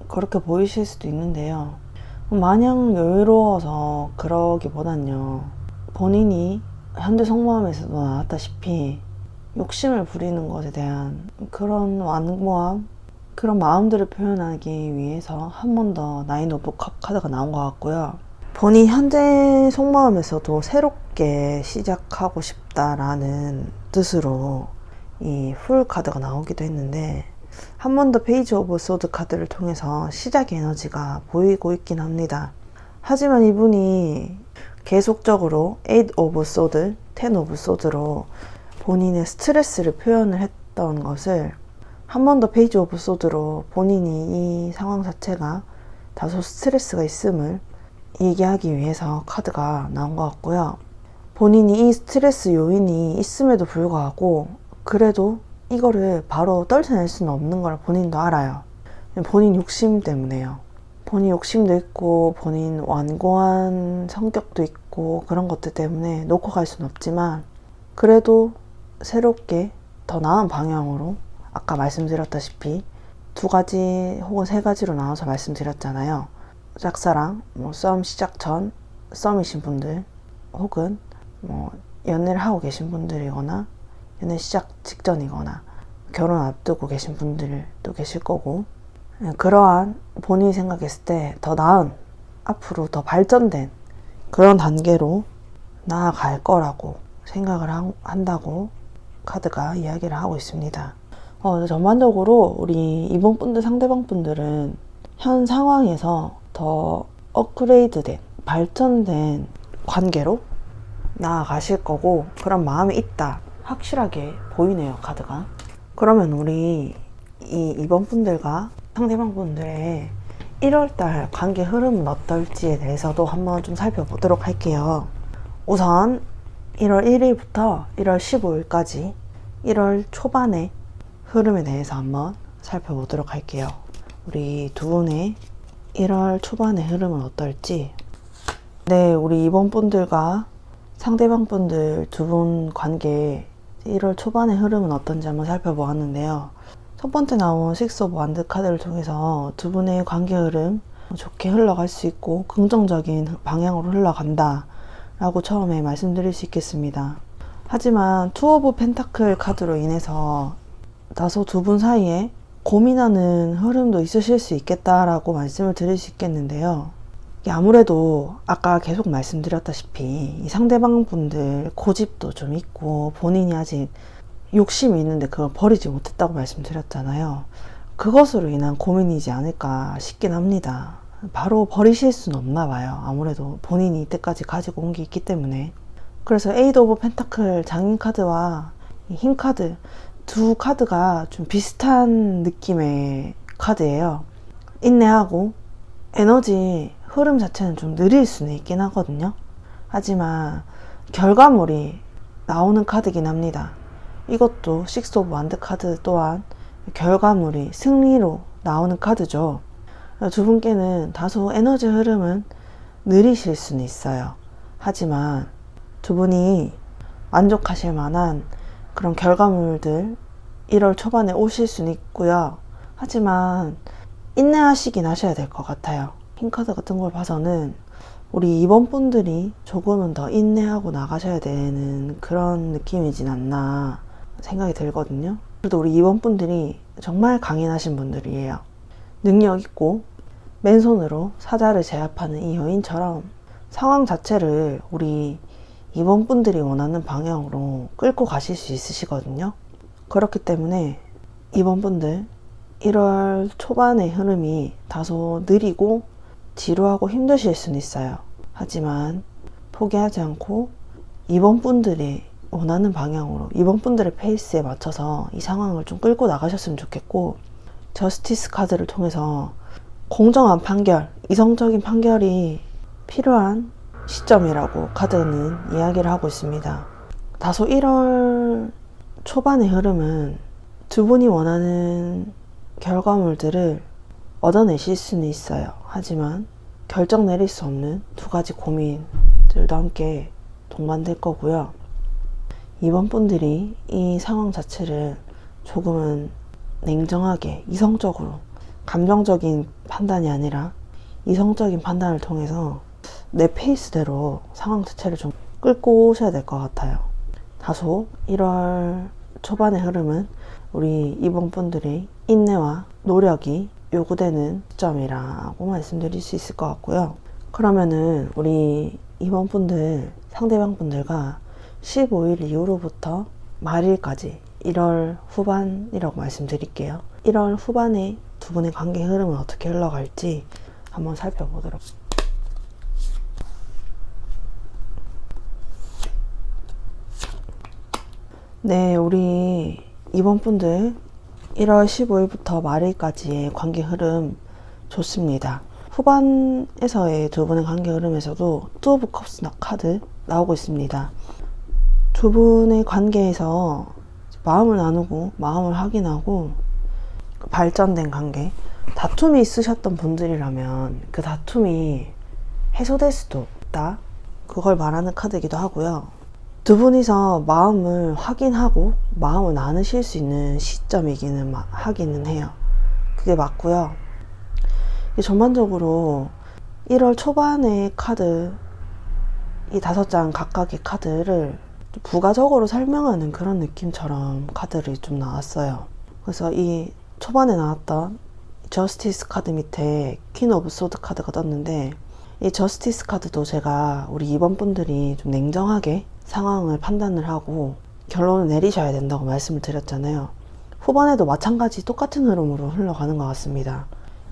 그렇게 보이실 수도 있는데요, 마냥 여유로워서 그러기보단요, 본인이 현재 속마음에서도 나왔다시피 욕심을 부리는 것에 대한 그런 완고함, 그런 마음들을 표현하기 위해서 한 번 더 나인 오브 컵 카드가 나온 것 같고요. 본인 현재 속마음에서도 새롭게 시작하고 싶다라는 뜻으로 이 풀 카드가 나오기도 했는데, 한 번 더 페이지 오브 소드 카드를 통해서 시작의 에너지가 보이고 있긴 합니다. 하지만 이분이 계속적으로 8 오브 소드, 10 오브 소드로 본인의 스트레스를 표현을 했던 것을 한 번 더 페이지 오브 소드로 본인이 이 상황 자체가 다소 스트레스가 있음을 얘기하기 위해서 카드가 나온 것 같고요. 본인이 이 스트레스 요인이 있음에도 불구하고 그래도 이거를 바로 떨쳐낼 수는 없는 걸 본인도 알아요. 본인 욕심 때문에요. 본인 욕심도 있고 본인 완고한 성격도 있고 그런 것들 때문에 놓고 갈 수는 없지만, 그래도 새롭게 더 나은 방향으로 아까 말씀드렸다시피 두 가지 혹은 세 가지로 나눠서 말씀드렸잖아요. 짝사랑, 썸 시작 전 썸이신 분들, 혹은 연애를 하고 계신 분들이거나 연애 시작 직전이거나 결혼 앞두고 계신 분들도 계실 거고, 그러한 본인이 생각했을 때 더 나은, 앞으로 더 발전된 그런 단계로 나아갈 거라고 생각을 한다고 카드가 이야기를 하고 있습니다. 전반적으로 우리 이번 분들, 상대방 분들은 현 상황에서 더 업그레이드된, 발전된 관계로 나아가실 거고, 그런 마음이 있다, 확실하게 보이네요, 카드가. 그러면 우리 이번 분들과 상대방 분들의 1월달 관계 흐름은 어떨지에 대해서도 한번 좀 살펴보도록 할게요. 우선 1월 1일부터 1월 15일까지 1월 초반의 흐름에 대해서 한번 살펴보도록 할게요. 우리 두 분의 1월 초반의 흐름은 어떨지. 네, 우리 이번 분들과 상대방 분들 두 분 관계 1월 초반의 흐름은 어떤지 한번 살펴보았는데요. 첫 번째 나온 식스 오브 완드 카드를 통해서 두 분의 관계 흐름 좋게 흘러갈 수 있고 긍정적인 방향으로 흘러간다 라고 처음에 말씀드릴 수 있겠습니다. 하지만 투 오브 펜타클 카드로 인해서 다소 두 분 사이에 고민하는 흐름도 있으실 수 있겠다라고 말씀을 드릴 수 있겠는데요. 아무래도 아까 계속 말씀드렸다시피 이 상대방 분들 고집도 좀 있고 본인이 아직 욕심이 있는데 그걸 버리지 못했다고 말씀드렸잖아요. 그것으로 인한 고민이지 않을까 싶긴 합니다. 바로 버리실 수는 없나 봐요. 아무래도 본인이 이때까지 가지고 온 게 있기 때문에. 그래서 에이드 오브 펜타클 장인 카드와 흰 카드, 두 카드가 좀 비슷한 느낌의 카드예요. 인내하고 에너지 흐름 자체는 좀 느릴 수는 있긴 하거든요. 하지만 결과물이 나오는 카드긴 합니다. 이것도 식스 오브 완드 카드 또한 결과물이 승리로 나오는 카드죠. 두 분께는 다소 에너지 흐름은 느리실 수는 있어요. 하지만 두 분이 만족하실 만한 그런 결과물들 1월 초반에 오실 수는 있고요. 하지만 인내하시긴 하셔야 될 것 같아요. 흰카드 같은 걸 봐서는 우리 이번 분들이 조금은 더 인내하고 나가셔야 되는 그런 느낌이진 않나 생각이 들거든요. 그래도 우리 이번 분들이 정말 강인하신 분들이에요. 능력 있고 맨손으로 사자를 제압하는 이 여인처럼 상황 자체를 우리 이번 분들이 원하는 방향으로 끌고 가실 수 있으시거든요. 그렇기 때문에 이번 분들 1월 초반의 흐름이 다소 느리고 지루하고 힘드실 수는 있어요. 하지만 포기하지 않고 이번 분들이 원하는 방향으로, 이번 분들의 페이스에 맞춰서 이 상황을 좀 끌고 나가셨으면 좋겠고, 저스티스 카드를 통해서 공정한 판결, 이성적인 판결이 필요한 시점이라고 카드는 이야기를 하고 있습니다. 다소 1월 초반의 흐름은 두 분이 원하는 결과물들을 얻어내실 수는 있어요. 하지만 결정 내릴 수 없는 두 가지 고민들도 함께 동반될 거고요. 이번 분들이 이 상황 자체를 조금은 냉정하게, 이성적으로, 감정적인 판단이 아니라 이성적인 판단을 통해서 내 페이스대로 상황 자체를 좀 끌고 오셔야 될 것 같아요. 다소 1월 초반의 흐름은 우리 이번 분들이 인내와 노력이 요구되는 시점이라고 말씀드릴 수 있을 것 같고요. 그러면은 우리 이번 분들, 상대방 분들과 15일 이후로부터 말일까지 1월 후반이라고 말씀드릴게요. 1월 후반에 두 분의 관계 흐름은 어떻게 흘러갈지 한번 살펴보도록. 네, 우리 이번 분들 1월 15일부터 말일까지의 관계 흐름 좋습니다. 후반에서의 두 분의 관계 흐름에서도 투 오브 컵스 카드 나오고 있습니다. 두 분의 관계에서 마음을 나누고 마음을 확인하고 발전된 관계, 다툼이 있으셨던 분들이라면 그 다툼이 해소될 수도 있다, 그걸 말하는 카드이기도 하고요. 두 분이서 마음을 확인하고 마음을 나누실 수 있는 시점이기는 하기는 해요. 그게 맞고요. 전반적으로 1월 초반의 카드, 이 5장 각각의 카드를 부가적으로 설명하는 그런 느낌처럼 카드들이 좀 나왔어요. 그래서 이 초반에 나왔던 저스티스 카드 밑에 퀸 오브 소드 카드가 떴는데, 이 저스티스 카드도 제가 우리 2번 분들이 좀 냉정하게 상황을 판단을 하고 결론을 내리셔야 된다고 말씀을 드렸잖아요. 후반에도 마찬가지 똑같은 흐름으로 흘러가는 것 같습니다.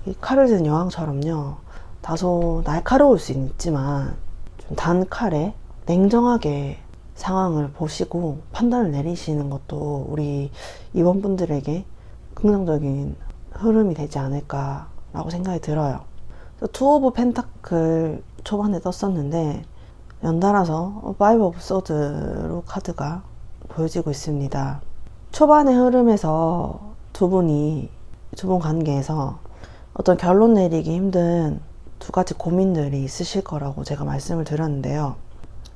이 칼을 든 여왕처럼요, 다소 날카로울 수 있지만 좀 단칼에 냉정하게 상황을 보시고 판단을 내리시는 것도 우리 2번 분들에게 긍정적인 흐름이 되지 않을까라고 생각이 들어요. 투 오브 펜타클 초반에 떴었는데 연달아서 파이브 오브 소드로 카드가 보여지고 있습니다. 초반의 흐름에서 두 분 관계에서 어떤 결론 내리기 힘든 2가지 고민들이 있으실 거라고 제가 말씀을 드렸는데요.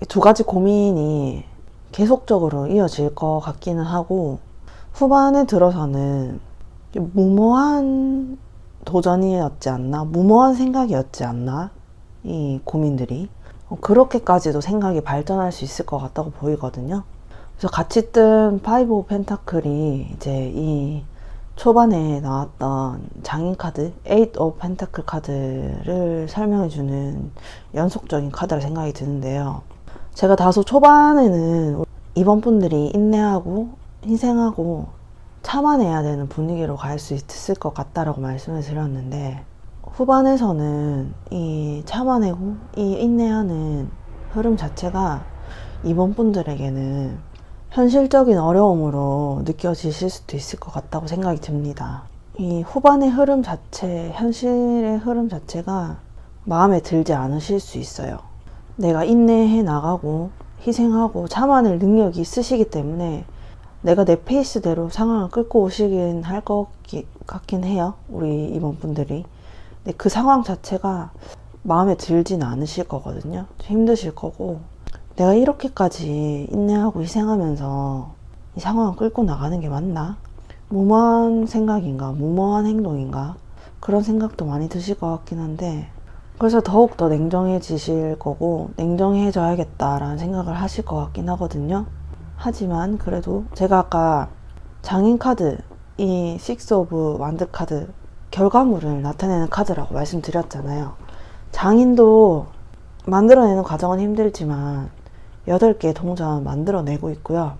이 2가지 고민이 계속적으로 이어질 것 같기는 하고, 후반에 들어서는 무모한 도전이었지 않나, 무모한 생각이었지 않나, 이 고민들이 그렇게까지도 생각이 발전할 수 있을 것 같다고 보이거든요. 그래서 같이 뜬 파이브 오브 펜타클이 이제 이 초반에 나왔던 장인 카드, 에잇 오브 펜타클 카드를 설명해주는 연속적인 카드라 생각이 드는데요. 제가 다소 초반에는 2번 분들이 인내하고 희생하고 참아내야 되는 분위기로 갈 수 있을 것 같다라고 말씀을 드렸는데, 후반에서는 이 참아내고 이 인내하는 흐름 자체가 2번 분들에게는 현실적인 어려움으로 느껴지실 수도 있을 것 같다고 생각이 듭니다. 이 후반의 흐름 자체, 현실의 흐름 자체가 마음에 들지 않으실 수 있어요. 내가 인내해 나가고 희생하고 참아낼 능력이 있으시기 때문에 내가 내 페이스대로 상황을 끌고 오시긴 할 것 같긴 해요, 우리 2번 분들이. 근데 그 상황 자체가 마음에 들진 않으실 거거든요. 힘드실 거고, 내가 이렇게까지 인내하고 희생하면서 이 상황을 끌고 나가는 게 맞나? 무모한 생각인가? 무모한 행동인가? 그런 생각도 많이 드실 것 같긴 한데, 그래서 더욱더 냉정해지실 거고 냉정해져야겠다라는 생각을 하실 것 같긴 하거든요. 하지만 그래도 제가 아까 장인 카드, 이 식스 오브 완드 카드, 결과물을 나타내는 카드라고 말씀드렸잖아요. 장인도 만들어내는 과정은 힘들지만 8개의 동전 만들어내고 있고요.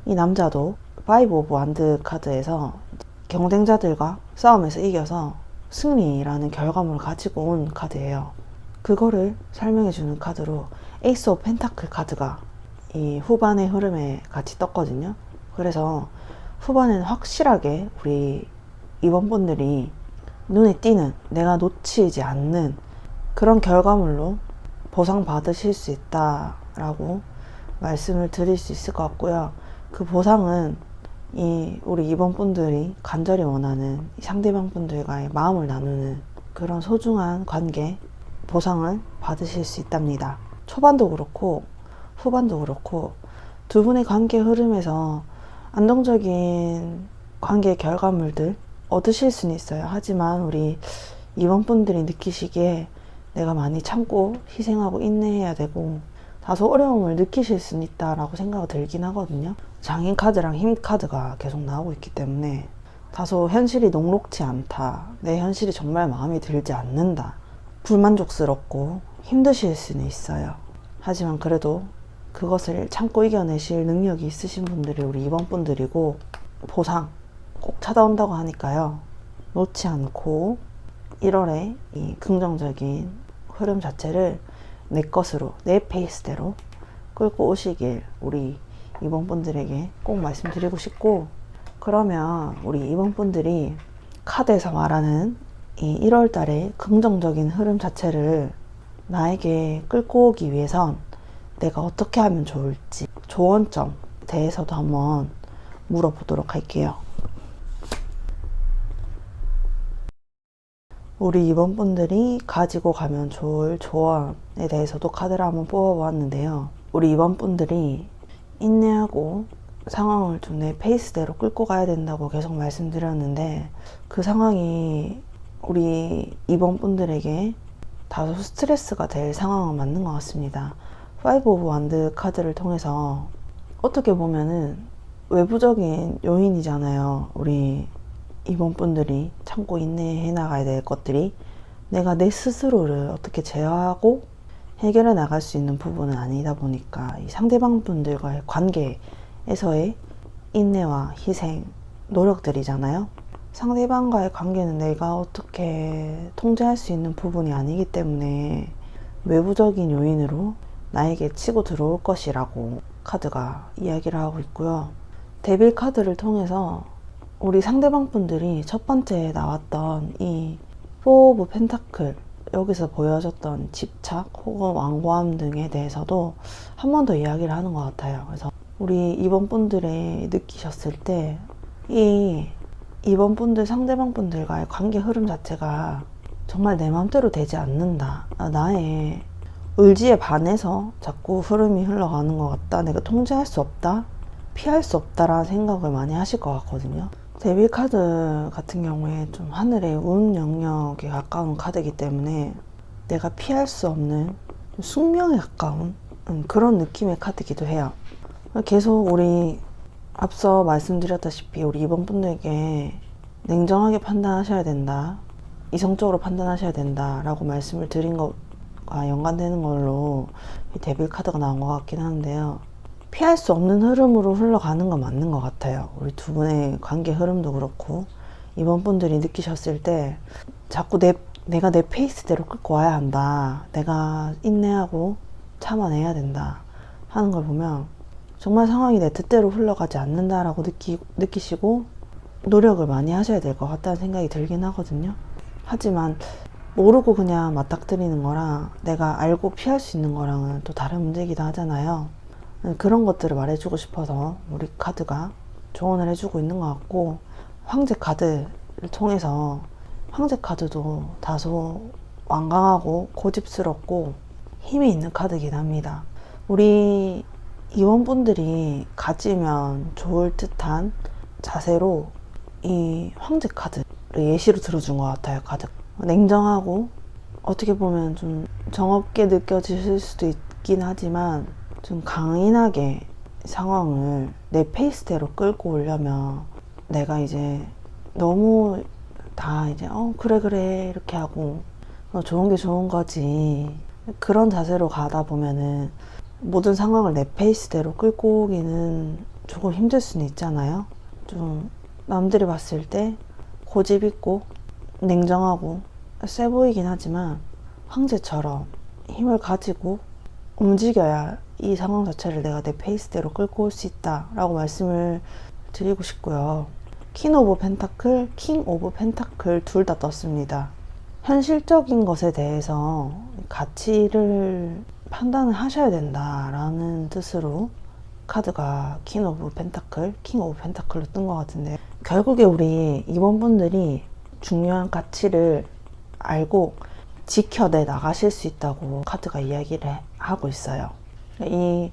이 남자도 파이브 오브 완드 카드에서 경쟁자들과 싸움에서 이겨서 승리라는 결과물을 가지고 온 카드예요. 그거를 설명해주는 카드로 에이스 오브 펜타클 카드가 이 후반의 흐름에 같이 떴거든요. 그래서 후반에는 확실하게 우리 2번 분들이 눈에 띄는, 내가 놓치지 않는 그런 결과물로 보상받으실 수 있다라고 말씀을 드릴 수 있을 것 같고요. 그 보상은 이 우리 2번 분들이 간절히 원하는 상대방 분들과의 마음을 나누는 그런 소중한 관계, 보상을 받으실 수 있답니다. 초반도 그렇고 후반도 그렇고 두 분의 관계 흐름에서 안정적인 관계 결과물들 얻으실 수는 있어요. 하지만 우리 2번 분들이 느끼시기에 내가 많이 참고 희생하고 인내해야 되고 다소 어려움을 느끼실 수는 있다라고 생각이 들긴 하거든요. 장인 카드랑 힘 카드가 계속 나오고 있기 때문에 다소 현실이 녹록지 않다, 내 현실이 정말 마음에 들지 않는다, 불만족스럽고 힘드실 수는 있어요. 하지만 그래도 그것을 참고 이겨내실 능력이 있으신 분들이 우리 2번 분들이고, 보상 꼭 찾아온다고 하니까요, 놓지 않고 1월에 이 긍정적인 흐름 자체를 내 것으로, 내 페이스대로 끌고 오시길 우리 2번 분들에게 꼭 말씀드리고 싶고, 그러면 우리 2번 분들이 카드에서 말하는 이 1월 달의 긍정적인 흐름 자체를 나에게 끌고 오기 위해선 내가 어떻게 하면 좋을지 조언점 대해서도 한번 물어보도록 할게요. 우리 2번 분들이 가지고 가면 좋을 조언에 대해서도 카드를 한번 뽑아보았는데요. 우리 2번 분들이 인내하고 상황을 좀 내 페이스대로 끌고 가야 된다고 계속 말씀드렸는데, 그 상황이 우리 입원분들에게 다소 스트레스가 될 상황은 맞는 것 같습니다. 5 오브 완드 카드를 통해서 어떻게 보면은 외부적인 요인이잖아요. 우리 입원분들이 참고 인내해 나가야 될 것들이, 내가 내 스스로를 어떻게 제어하고 해결해 나갈 수 있는 부분은 아니다 보니까 이 상대방 분들과의 관계에서의 인내와 희생, 노력들이잖아요. 상대방과의 관계는 내가 어떻게 통제할 수 있는 부분이 아니기 때문에 외부적인 요인으로 나에게 치고 들어올 것이라고 카드가 이야기를 하고 있고요. 데빌 카드를 통해서 우리 상대방 분들이 첫 번째 나왔던 이 4 오브 펜타클, 여기서 보여줬던 집착 혹은 완고함 등에 대해서도 한 번 더 이야기를 하는 것 같아요. 그래서 우리 입원분들이 느끼셨을 때 이 입원분들, 상대방 분들과의 관계 흐름 자체가 정말 내 맘대로 되지 않는다, 나의 의지에 반해서 자꾸 흐름이 흘러가는 것 같다, 내가 통제할 수 없다, 피할 수 없다라는 생각을 많이 하실 것 같거든요. 데빌 카드 같은 경우에 좀 하늘의 운 영역에 가까운 카드이기 때문에 내가 피할 수 없는 숙명에 가까운 그런 느낌의 카드이기도 해요. 계속 우리 앞서 말씀드렸다시피 우리 이번분들에게 냉정하게 판단하셔야 된다, 이성적으로 판단하셔야 된다 라고 말씀을 드린 것과 연관되는 걸로 이 데빌 카드가 나온 것 같긴 한데요. 피할 수 없는 흐름으로 흘러가는 건 맞는 것 같아요. 우리 두 분의 관계 흐름도 그렇고, 이번 분들이 느끼셨을 때 자꾸 내가 내 페이스대로 끌고 와야 한다, 내가 인내하고 참아내야 된다 하는 걸 보면 정말 상황이 내 뜻대로 흘러가지 않는다라고 느끼시고 노력을 많이 하셔야 될 것 같다는 생각이 들긴 하거든요. 하지만 모르고 그냥 맞닥뜨리는 거랑 내가 알고 피할 수 있는 거랑은 또 다른 문제이기도 하잖아요. 그런 것들을 말해주고 싶어서 우리 카드가 조언을 해주고 있는 것 같고, 황제 카드를 통해서 황제 카드도 다소 완강하고 고집스럽고 힘이 있는 카드이긴 합니다. 우리 이원분들이 가지면 좋을 듯한 자세로 이 황제 카드를 예시로 들어준 것 같아요. 카드 냉정하고 어떻게 보면 좀 정없게 느껴지실 수도 있긴 하지만 좀 강인하게 상황을 내 페이스대로 끌고 오려면, 내가 이제 너무 다 이제 그래 이렇게 하고 좋은 게 좋은 거지, 그런 자세로 가다 보면은 모든 상황을 내 페이스대로 끌고 오기는 조금 힘들 수는 있잖아요. 좀 남들이 봤을 때 고집 있고 냉정하고 세 보이긴 하지만 황제처럼 힘을 가지고 움직여야 이 상황 자체를 내가 내 페이스대로 끌고 올 수 있다 라고 말씀을 드리고 싶고요. 퀸 오브 펜타클, 킹 오브 펜타클 둘 다 떴습니다. 현실적인 것에 대해서 가치를 판단을 하셔야 된다라는 뜻으로 카드가 퀸 오브 펜타클, 킹 오브 펜타클로 뜬 것 같은데, 결국에 우리 이번분들이 중요한 가치를 알고 지켜내 나가실 수 있다고 카드가 이야기를 하고 있어요. 이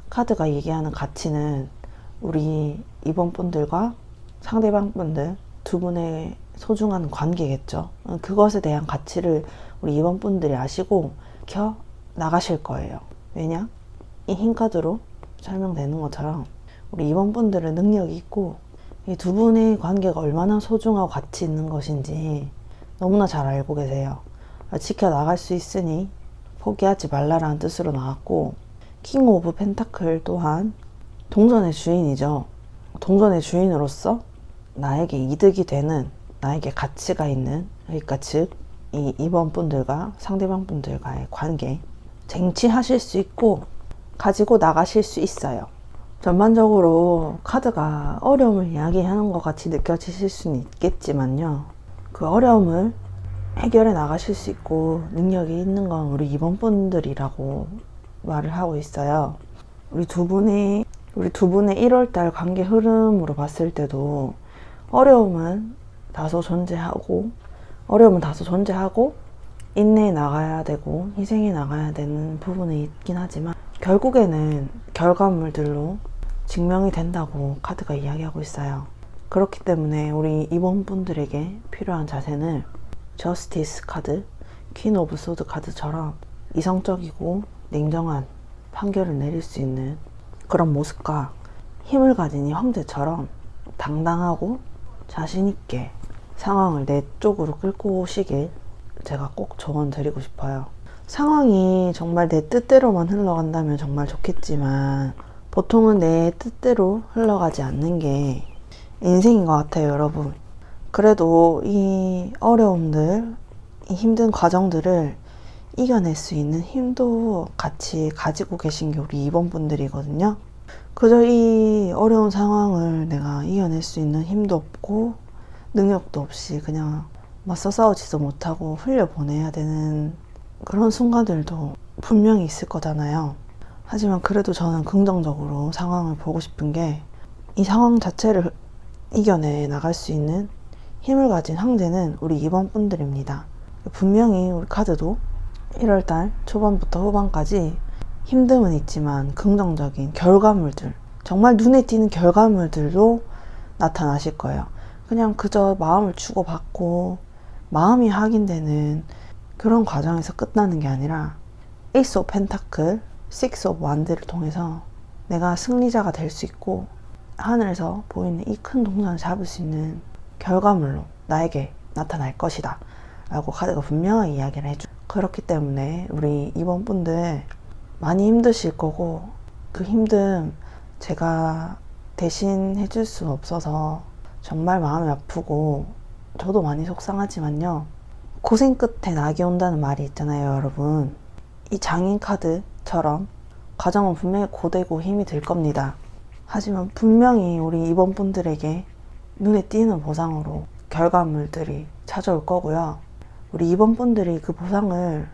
카드가 얘기하는 가치는 우리 이번 분들과 상대방 분들 두 분의 소중한 관계겠죠. 그것에 대한 가치를 우리 이번 분들이 아시고 지켜 나가실 거예요. 왜냐? 이 흰 카드로 설명되는 것처럼 우리 이번 분들은 능력이 있고 이 두 분의 관계가 얼마나 소중하고 가치 있는 것인지 너무나 잘 알고 계세요. 지켜나갈 수 있으니 포기하지 말라라는 뜻으로 나왔고, 킹 오브 펜타클 또한 동전의 주인이죠. 동전의 주인으로서 나에게 이득이 되는, 나에게 가치가 있는, 그러니까 즉 이 이번 분들과 상대방 분들과의 관계 쟁취하실 수 있고 가지고 나가실 수 있어요. 전반적으로 카드가 어려움을 이야기하는 것 같이 느껴지실 수는 있겠지만요, 그 어려움을 해결해 나가실 수 있고 능력이 있는 건 우리 이번 분들이라고 말을 하고 있어요. 우리 두 분의 1월달 관계 흐름으로 봤을 때도 어려움은 다소 존재하고 인내해 나가야 되고 희생해 나가야 되는 부분이 있긴 하지만, 결국에는 결과물들로 증명이 된다고 카드가 이야기하고 있어요. 그렇기 때문에 우리 이번분들에게 필요한 자세는 저스티스 카드, 퀸 오브 소드 카드처럼 이성적이고 냉정한 판결을 내릴 수 있는 그런 모습과 힘을 가진 이 황제처럼 당당하고 자신있게 상황을 내 쪽으로 끌고 오시길 제가 꼭 조언 드리고 싶어요. 상황이 정말 내 뜻대로만 흘러간다면 정말 좋겠지만 보통은 내 뜻대로 흘러가지 않는 게 인생인 것 같아요, 여러분. 그래도 이 어려움들, 이 힘든 과정들을 이겨낼 수 있는 힘도 같이 가지고 계신 게 우리 2번 분들이거든요. 그저 이 어려운 상황을 내가 이겨낼 수 있는 힘도 없고 능력도 없이 그냥 맞서 싸우지도 못하고 흘려보내야 되는 그런 순간들도 분명히 있을 거잖아요. 하지만 그래도 저는 긍정적으로 상황을 보고 싶은 게 이 상황 자체를 이겨내 나갈 수 있는 힘을 가진 황제는 우리 2번 분들입니다. 분명히 우리 카드도 1월달 초반부터 후반까지 힘듦은 있지만 긍정적인 결과물들, 정말 눈에 띄는 결과물들도 나타나실 거예요. 그냥 그저 마음을 주고받고 마음이 확인되는 그런 과정에서 끝나는 게 아니라 에이스 오브 펜타클, 식스 오브 완드를 통해서 내가 승리자가 될 수 있고 하늘에서 보이는 이 큰 동전을 잡을 수 있는 결과물로 나에게 나타날 것이다 라고 카드가 분명하게 이야기를 해줘. 그렇기 때문에 우리 2번 분들 많이 힘드실 거고 그 힘듦 제가 대신 해줄 수는 없어서 정말 마음이 아프고 저도 많이 속상하지만요, 고생 끝에 낙이 온다는 말이 있잖아요, 여러분. 이 장인 카드처럼 과정은 분명히 고되고 힘이 들 겁니다. 하지만 분명히 우리 2번 분들에게 눈에 띄는 보상으로 결과물들이 찾아올 거고요. 우리 2번 분들이 그 보상을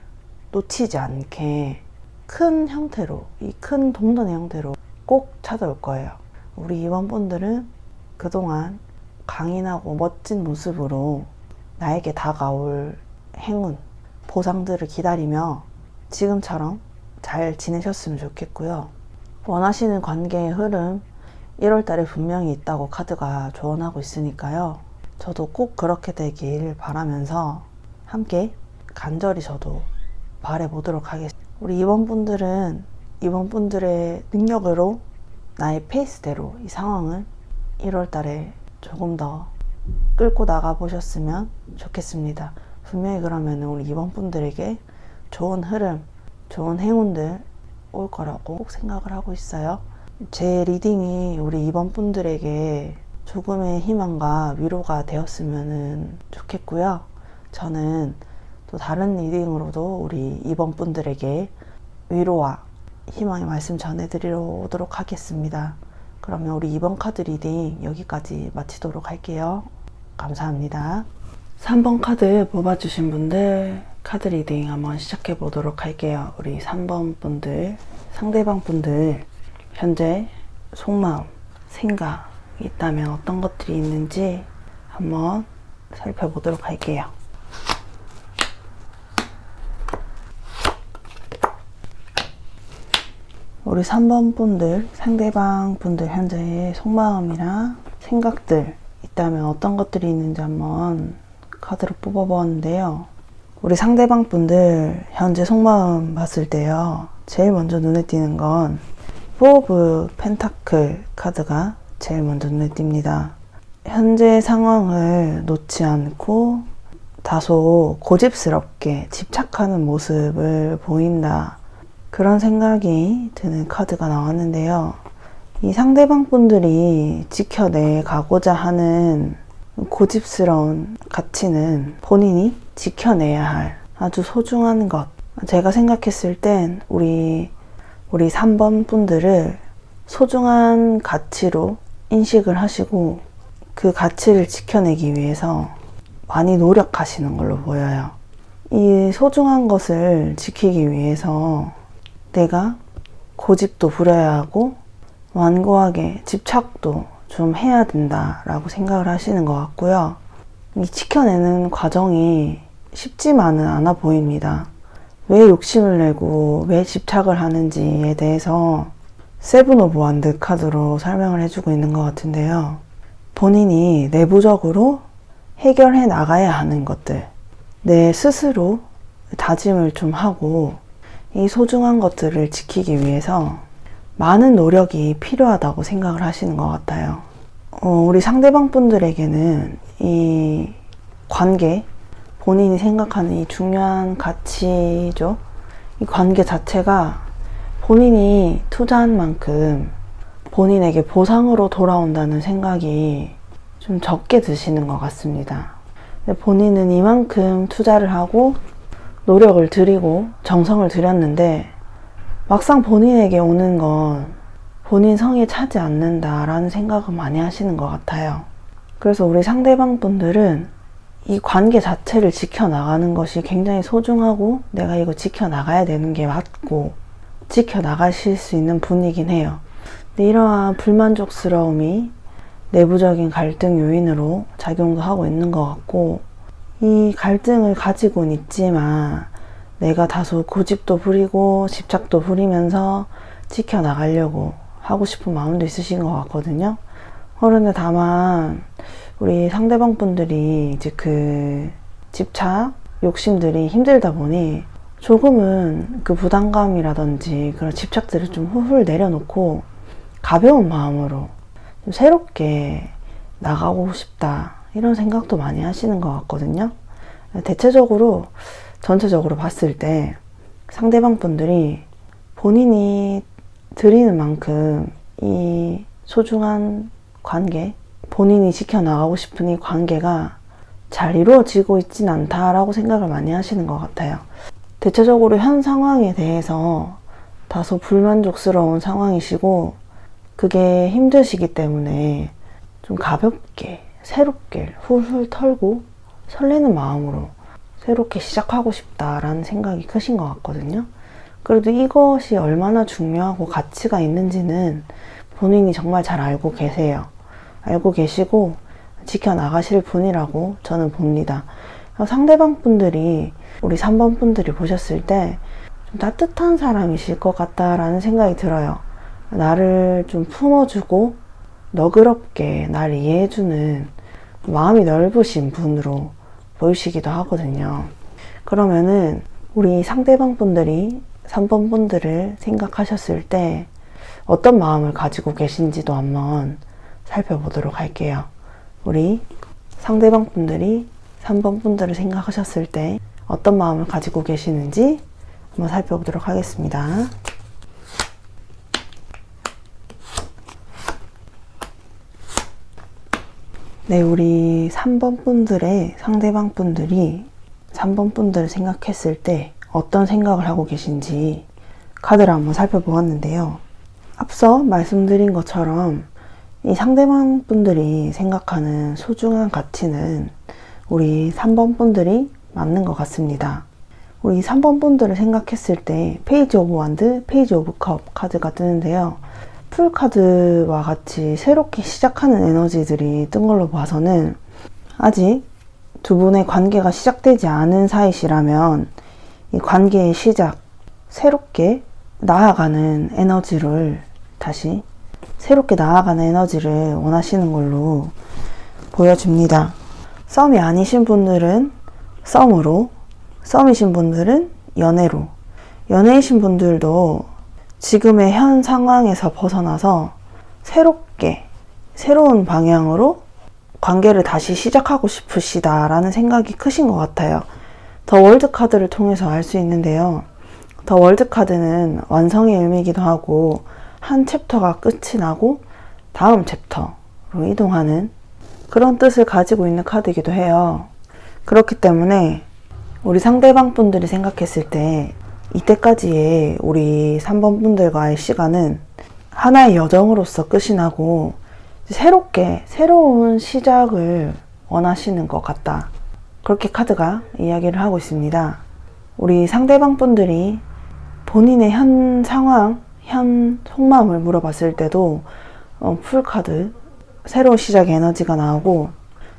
놓치지 않게 큰 형태로, 이 큰 동전의 형태로 꼭 찾아올 거예요. 우리 2번 분들은 그동안 강인하고 멋진 모습으로 나에게 다가올 행운, 보상들을 기다리며 지금처럼 잘 지내셨으면 좋겠고요. 원하시는 관계의 흐름 1월달에 분명히 있다고 카드가 조언하고 있으니까요. 저도 꼭 그렇게 되길 바라면서 함께 간절히 저도 바라보도록 하겠습니다. 우리 2번 분들은 2번 분들의 능력으로 나의 페이스대로 이 상황을 1월달에 조금 더 끌고 나가 보셨으면 좋겠습니다. 분명히 그러면 우리 2번 분들에게 좋은 흐름, 좋은 행운들 올 거라고 꼭 생각을 하고 있어요. 제 리딩이 우리 2번 분들에게 조금의 희망과 위로가 되었으면 좋겠고요. 저는 또 다른 리딩으로도 우리 2번 분들에게 위로와 희망의 말씀 전해드리러 오도록 하겠습니다. 그러면 우리 2번 카드 리딩 여기까지 마치도록 할게요. 감사합니다. 3번 카드 뽑아주신 분들 카드 리딩 한번 시작해 보도록 할게요. 우리 3번 분들, 상대방 분들 현재 속마음, 생각 있다면 어떤 것들이 있는지 한번 살펴보도록 할게요. 우리 3번 분들, 상대방 분들 현재의 속마음이나 생각들 있다면 어떤 것들이 있는지 한번 카드를 뽑아보았는데요. 우리 상대방 분들 현재 속마음 봤을 때요, 제일 먼저 눈에 띄는 건 포 오브 펜타클 카드가 제일 먼저 눈에 띕니다. 현재 상황을 놓지 않고 다소 고집스럽게 집착하는 모습을 보인다, 그런 생각이 드는 카드가 나왔는데요. 이 상대방 분들이 지켜내 가고자 하는 고집스러운 가치는 본인이 지켜내야 할 아주 소중한 것. 제가 생각했을 땐 우리 3번 분들을 소중한 가치로 인식을 하시고 그 가치를 지켜내기 위해서 많이 노력하시는 걸로 보여요. 이 소중한 것을 지키기 위해서 내가 고집도 부려야 하고 완고하게 집착도 좀 해야 된다라고 생각을 하시는 것 같고요. 이 지켜내는 과정이 쉽지만은 않아 보입니다. 왜 욕심을 내고 왜 집착을 하는지에 대해서 세븐 오브 완드 카드로 설명을 해주고 있는 것 같은데요. 본인이 내부적으로 해결해 나가야 하는 것들, 내 스스로 다짐을 좀 하고 이 소중한 것들을 지키기 위해서 많은 노력이 필요하다고 생각을 하시는 것 같아요. 우리 상대방 분들에게는 이 관계, 본인이 생각하는 이 중요한 가치죠. 이 관계 자체가 본인이 투자한 만큼 본인에게 보상으로 돌아온다는 생각이 좀 적게 드시는 것 같습니다. 본인은 이만큼 투자를 하고 노력을 들이고 정성을 들였는데 막상 본인에게 오는 건 본인 성에 차지 않는다라는 생각을 많이 하시는 것 같아요. 그래서 우리 상대방 분들은 이 관계 자체를 지켜나가는 것이 굉장히 소중하고 내가 이거 지켜나가야 되는 게 맞고 지켜나가실 수 있는 분이긴 해요. 근데 이러한 불만족스러움이 내부적인 갈등 요인으로 작용도 하고 있는 것 같고, 이 갈등을 가지고는 있지만 내가 다소 고집도 부리고 집착도 부리면서 지켜나가려고 하고 싶은 마음도 있으신 것 같거든요. 그런데 다만 우리 상대방 분들이 이제 그 집착, 욕심들이 힘들다 보니 조금은 그 부담감이라든지 그런 집착들을 좀 훌훌 내려놓고 가벼운 마음으로 좀 새롭게 나가고 싶다, 이런 생각도 많이 하시는 것 같거든요. 대체적으로 전체적으로 봤을 때 상대방 분들이 본인이 드리는 만큼 이 소중한 관계, 본인이 지켜나가고 싶은 이 관계가 잘 이루어지고 있진 않다라고 생각을 많이 하시는 것 같아요. 대체적으로 현 상황에 대해서 다소 불만족스러운 상황이시고 그게 힘드시기 때문에 좀 가볍게 새롭게 훌훌 털고 설레는 마음으로 새롭게 시작하고 싶다라는 생각이 크신 것 같거든요. 그래도 이것이 얼마나 중요하고 가치가 있는지는 본인이 정말 잘 알고 계세요. 알고 계시고 지켜나가실 분이라고 저는 봅니다. 상대방 분들이 우리 3번 분들이 보셨을 때 좀 따뜻한 사람이실 것 같다라는 생각이 들어요. 나를 좀 품어주고 너그럽게 날 이해해주는 마음이 넓으신 분으로 보이시기도 하거든요. 그러면은 우리 상대방 분들이 3번 분들을 생각하셨을 때 어떤 마음을 가지고 계신지도 한번 살펴보도록 할게요. 우리 상대방 분들이 3번 분들을 생각하셨을 때 어떤 마음을 가지고 계시는지 한번 살펴보도록 하겠습니다. 네, 우리 3번 분들의 상대방 분들이 3번 분들을 생각했을 때 어떤 생각을 하고 계신지 카드를 한번 살펴보았는데요. 앞서 말씀드린 것처럼 이 상대방 분들이 생각하는 소중한 가치는 우리 3번 분들이 맞는 것 같습니다. 우리 3번 분들을 생각했을 때 페이지 오브 완드, 페이지 오브 컵 카드가 뜨는데요. 풀 카드와 같이 새롭게 시작하는 에너지들이 뜬 걸로 봐서는 아직 두 분의 관계가 시작되지 않은 사이시라면 이 관계의 시작, 새롭게 나아가는 에너지를 다시 새롭게 나아가는 에너지를 원하시는 걸로 보여집니다. 썸이 아니신 분들은 썸으로, 썸이신 분들은 연애로, 연애이신 분들도 지금의 현 상황에서 벗어나서 새롭게 새로운 방향으로 관계를 다시 시작하고 싶으시다라는 생각이 크신 것 같아요. 더 월드 카드를 통해서 알 수 있는데요. 더 월드 카드는 완성의 의미이기도 하고 한 챕터가 끝이 나고 다음 챕터로 이동하는 그런 뜻을 가지고 있는 카드이기도 해요. 그렇기 때문에 우리 상대방 분들이 생각했을 때 이때까지의 우리 3번 분들과의 시간은 하나의 여정으로서 끝이 나고 새롭게 새로운 시작을 원하시는 것 같다. 그렇게 카드가 이야기를 하고 있습니다. 우리 상대방 분들이 본인의 현 상황, 현 속마음을 물어봤을 때도 풀 카드, 새로운 시작의 에너지가 나오고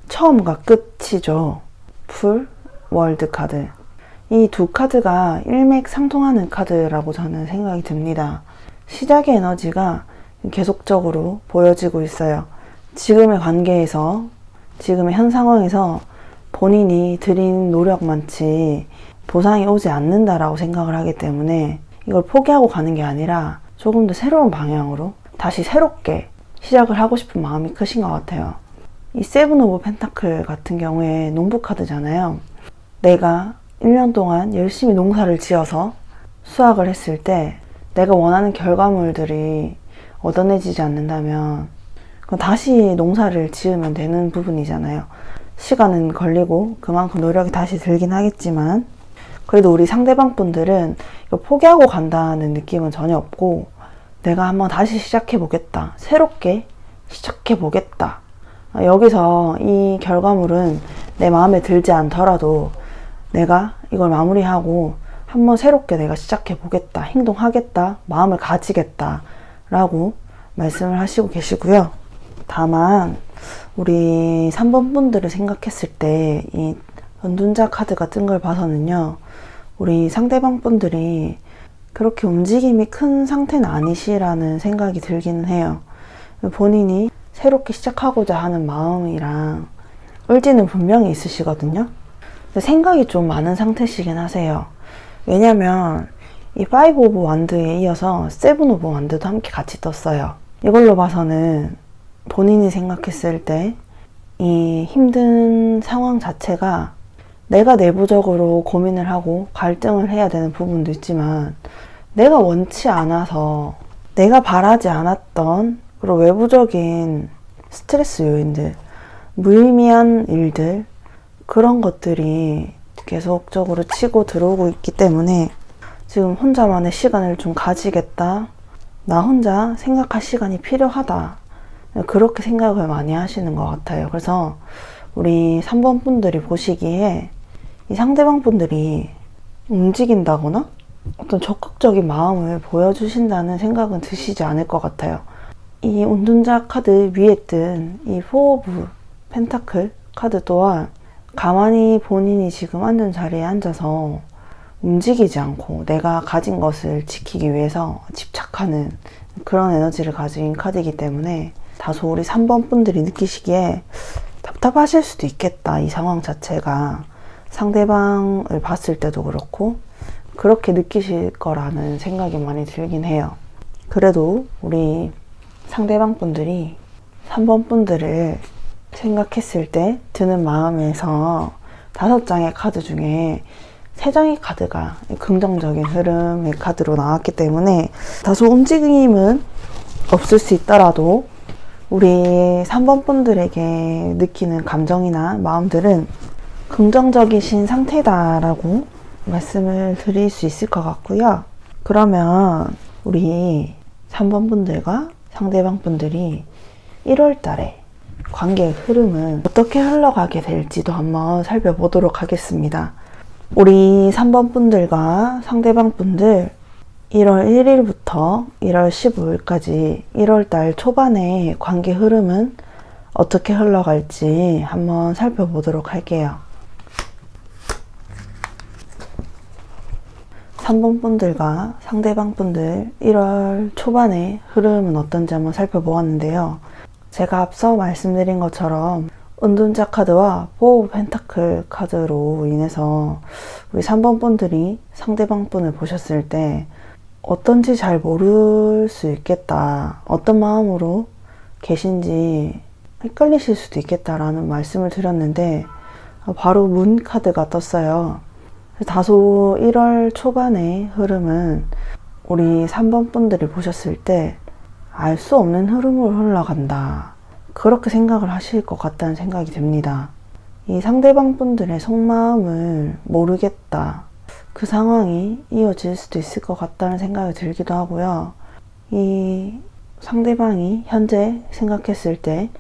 처음과 끝이죠. 풀, 월드 카드. 이 두 카드가 일맥상통하는 카드라고 저는 생각이 듭니다. 시작의 에너지가 계속적으로 보여지고 있어요. 지금의 관계에서, 지금의 현 상황에서 본인이 들인 노력만치 보상이 오지 않는다라고 생각을 하기 때문에 이걸 포기하고 가는 게 아니라 조금 더 새로운 방향으로 다시 새롭게 시작을 하고 싶은 마음이 크신 것 같아요. 이 세븐 오브 펜타클 같은 경우에 농부 카드잖아요. 내가 1년 동안 열심히 농사를 지어서 수확을 했을 때 내가 원하는 결과물들이 얻어내지지 않는다면 그럼 다시 농사를 지으면 되는 부분이잖아요. 시간은 걸리고 그만큼 노력이 다시 들긴 하겠지만 그래도 우리 상대방 분들은 이거 포기하고 간다는 느낌은 전혀 없고 내가 한번 다시 시작해 보겠다. 새롭게 시작해 보겠다. 여기서 이 결과물은 내 마음에 들지 않더라도 내가 이걸 마무리하고 한번 새롭게 내가 시작해 보겠다. 행동하겠다. 마음을 가지겠다. 라고 말씀을 하시고 계시고요. 다만 우리 3번 분들을 생각했을 때 이 은둔자 카드가 뜬 걸 봐서는요. 우리 상대방 분들이 그렇게 움직임이 큰 상태는 아니시라는 생각이 들기는 해요. 본인이 새롭게 시작하고자 하는 마음이랑 의지는 분명히 있으시거든요. 근데 생각이 좀 많은 상태시긴 하세요. 왜냐면 이 5 오브 완드에 이어서 7 오브 완드도 함께 같이 떴어요. 이걸로 봐서는 본인이 생각했을 때 이 힘든 상황 자체가 내가 내부적으로 고민을 하고 갈등을 해야 되는 부분도 있지만 내가 원치 않아서 내가 바라지 않았던 그리고 외부적인 스트레스 요인들, 무의미한 일들 그런 것들이 계속적으로 치고 들어오고 있기 때문에 지금 혼자만의 시간을 좀 가지겠다. 나 혼자 생각할 시간이 필요하다. 그렇게 생각을 많이 하시는 것 같아요. 그래서 우리 3번 분들이 보시기에 이 상대방 분들이 움직인다거나 어떤 적극적인 마음을 보여주신다는 생각은 드시지 않을 것 같아요. 이 운둔자 카드 위에 뜬 이 4 오브 펜타클 카드 또한 가만히 본인이 지금 앉은 자리에 앉아서 움직이지 않고 내가 가진 것을 지키기 위해서 집착하는 그런 에너지를 가진 카드이기 때문에 다소 우리 3번 분들이 느끼시기에 답답하실 수도 있겠다. 이 상황 자체가 상대방을 봤을 때도 그렇고 그렇게 느끼실 거라는 생각이 많이 들긴 해요. 그래도 우리 상대방 분들이 3번 분들을 생각했을 때 드는 마음에서 5장의 카드 중에 3장의 카드가 긍정적인 흐름의 카드로 나왔기 때문에 다소 움직임은 없을 수 있더라도 우리 3번 분들에게 느끼는 감정이나 마음들은 긍정적이신 상태다라고 말씀을 드릴 수 있을 것 같고요. 그러면 우리 3번 분들과 상대방 분들이 1월 달에 관계의 흐름은 어떻게 흘러가게 될지도 한번 살펴보도록 하겠습니다. 우리 3번 분들과 상대방 분들 1월 1일부터 1월 15일까지 1월달 초반의 관계 흐름은 어떻게 흘러갈지 한번 살펴보도록 할게요. 3번 분들과 상대방 분들 1월 초반의 흐름은 어떤지 한번 살펴보았는데요. 제가 앞서 말씀드린 것처럼 은둔자 카드와 4 오브 펜타클 카드로 인해서 우리 3번 분들이 상대방 분을 보셨을 때 어떤지 잘 모를 수 있겠다. 어떤 마음으로 계신지 헷갈리실 수도 있겠다라는 말씀을 드렸는데 바로 문 카드가 떴어요. 다소 1월 초반의 흐름은 우리 3번 분들이 보셨을 때 알 수 없는 흐름으로 흘러간다. 그렇게 생각을 하실 것 같다는 생각이 듭니다. 이 상대방 분들의 속마음을 모르겠다. 그 상황이 이어질 수도 있을 것 같다는 생각이 들기도 하고요. 이 상대방이 현재 생각했을 때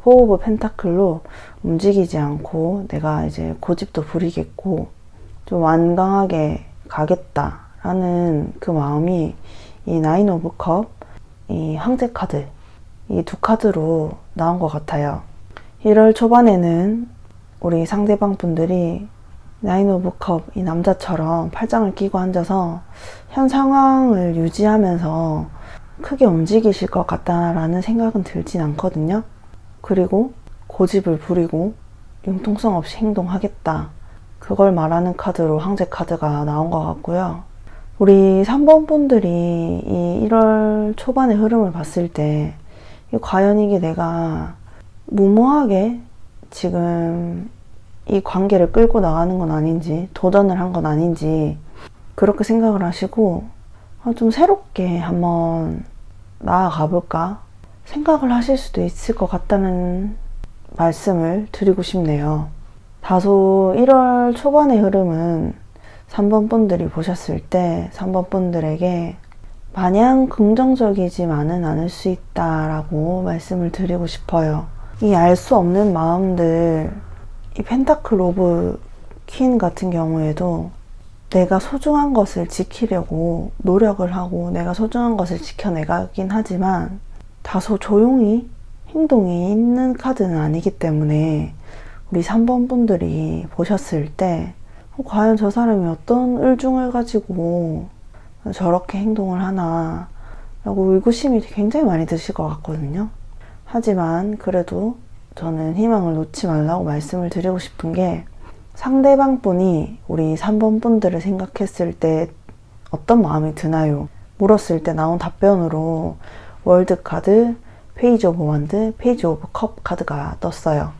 4 오브 펜타클로 움직이지 않고 내가 이제 고집도 부리겠고 좀 완강하게 가겠다라는 그 마음이 이 9 오브 컵, 이 황제 카드, 이 두 카드로 나온 것 같아요. 1월 초반에는 우리 상대방 분들이 9 오브 컵, 이 남자처럼 팔짱을 끼고 앉아서 현 상황을 유지하면서 크게 움직이실 것 같다라는 생각은 들진 않거든요. 그리고 고집을 부리고 융통성 없이 행동하겠다. 그걸 말하는 카드로 황제 카드가 나온 것 같고요. 우리 3번 분들이 이 1월 초반의 흐름을 봤을 때 과연 이게 내가 무모하게 지금 이 관계를 끌고 나가는 건 아닌지, 도전을 한 건 아닌지 그렇게 생각을 하시고 좀 새롭게 한번 나아가 볼까 생각을 하실 수도 있을 것 같다는 말씀을 드리고 싶네요. 다소 1월 초반의 흐름은 3번 분들이 보셨을 때 3번 분들에게 마냥 긍정적이지만은 않을 수 있다라고 말씀을 드리고 싶어요. 이 알 수 없는 마음들, 이 펜타클 오브 퀸 같은 경우에도 내가 소중한 것을 지키려고 노력을 하고 내가 소중한 것을 지켜내가긴 하지만 다소 조용히 행동이 있는 카드는 아니기 때문에 우리 3번 분들이 보셨을 때 과연 저 사람이 어떤 의중을 가지고 저렇게 행동을 하나 라고 의구심이 굉장히 많이 드실 것 같거든요. 하지만 그래도 저는 희망을 놓지 말라고 말씀을 드리고 싶은 게 상대방 분이 우리 3번 분들을 생각했을 때 어떤 마음이 드나요? 물었을 때 나온 답변으로 월드 카드, 페이지 오브 완드, 페이지 오브 컵 카드가 떴어요.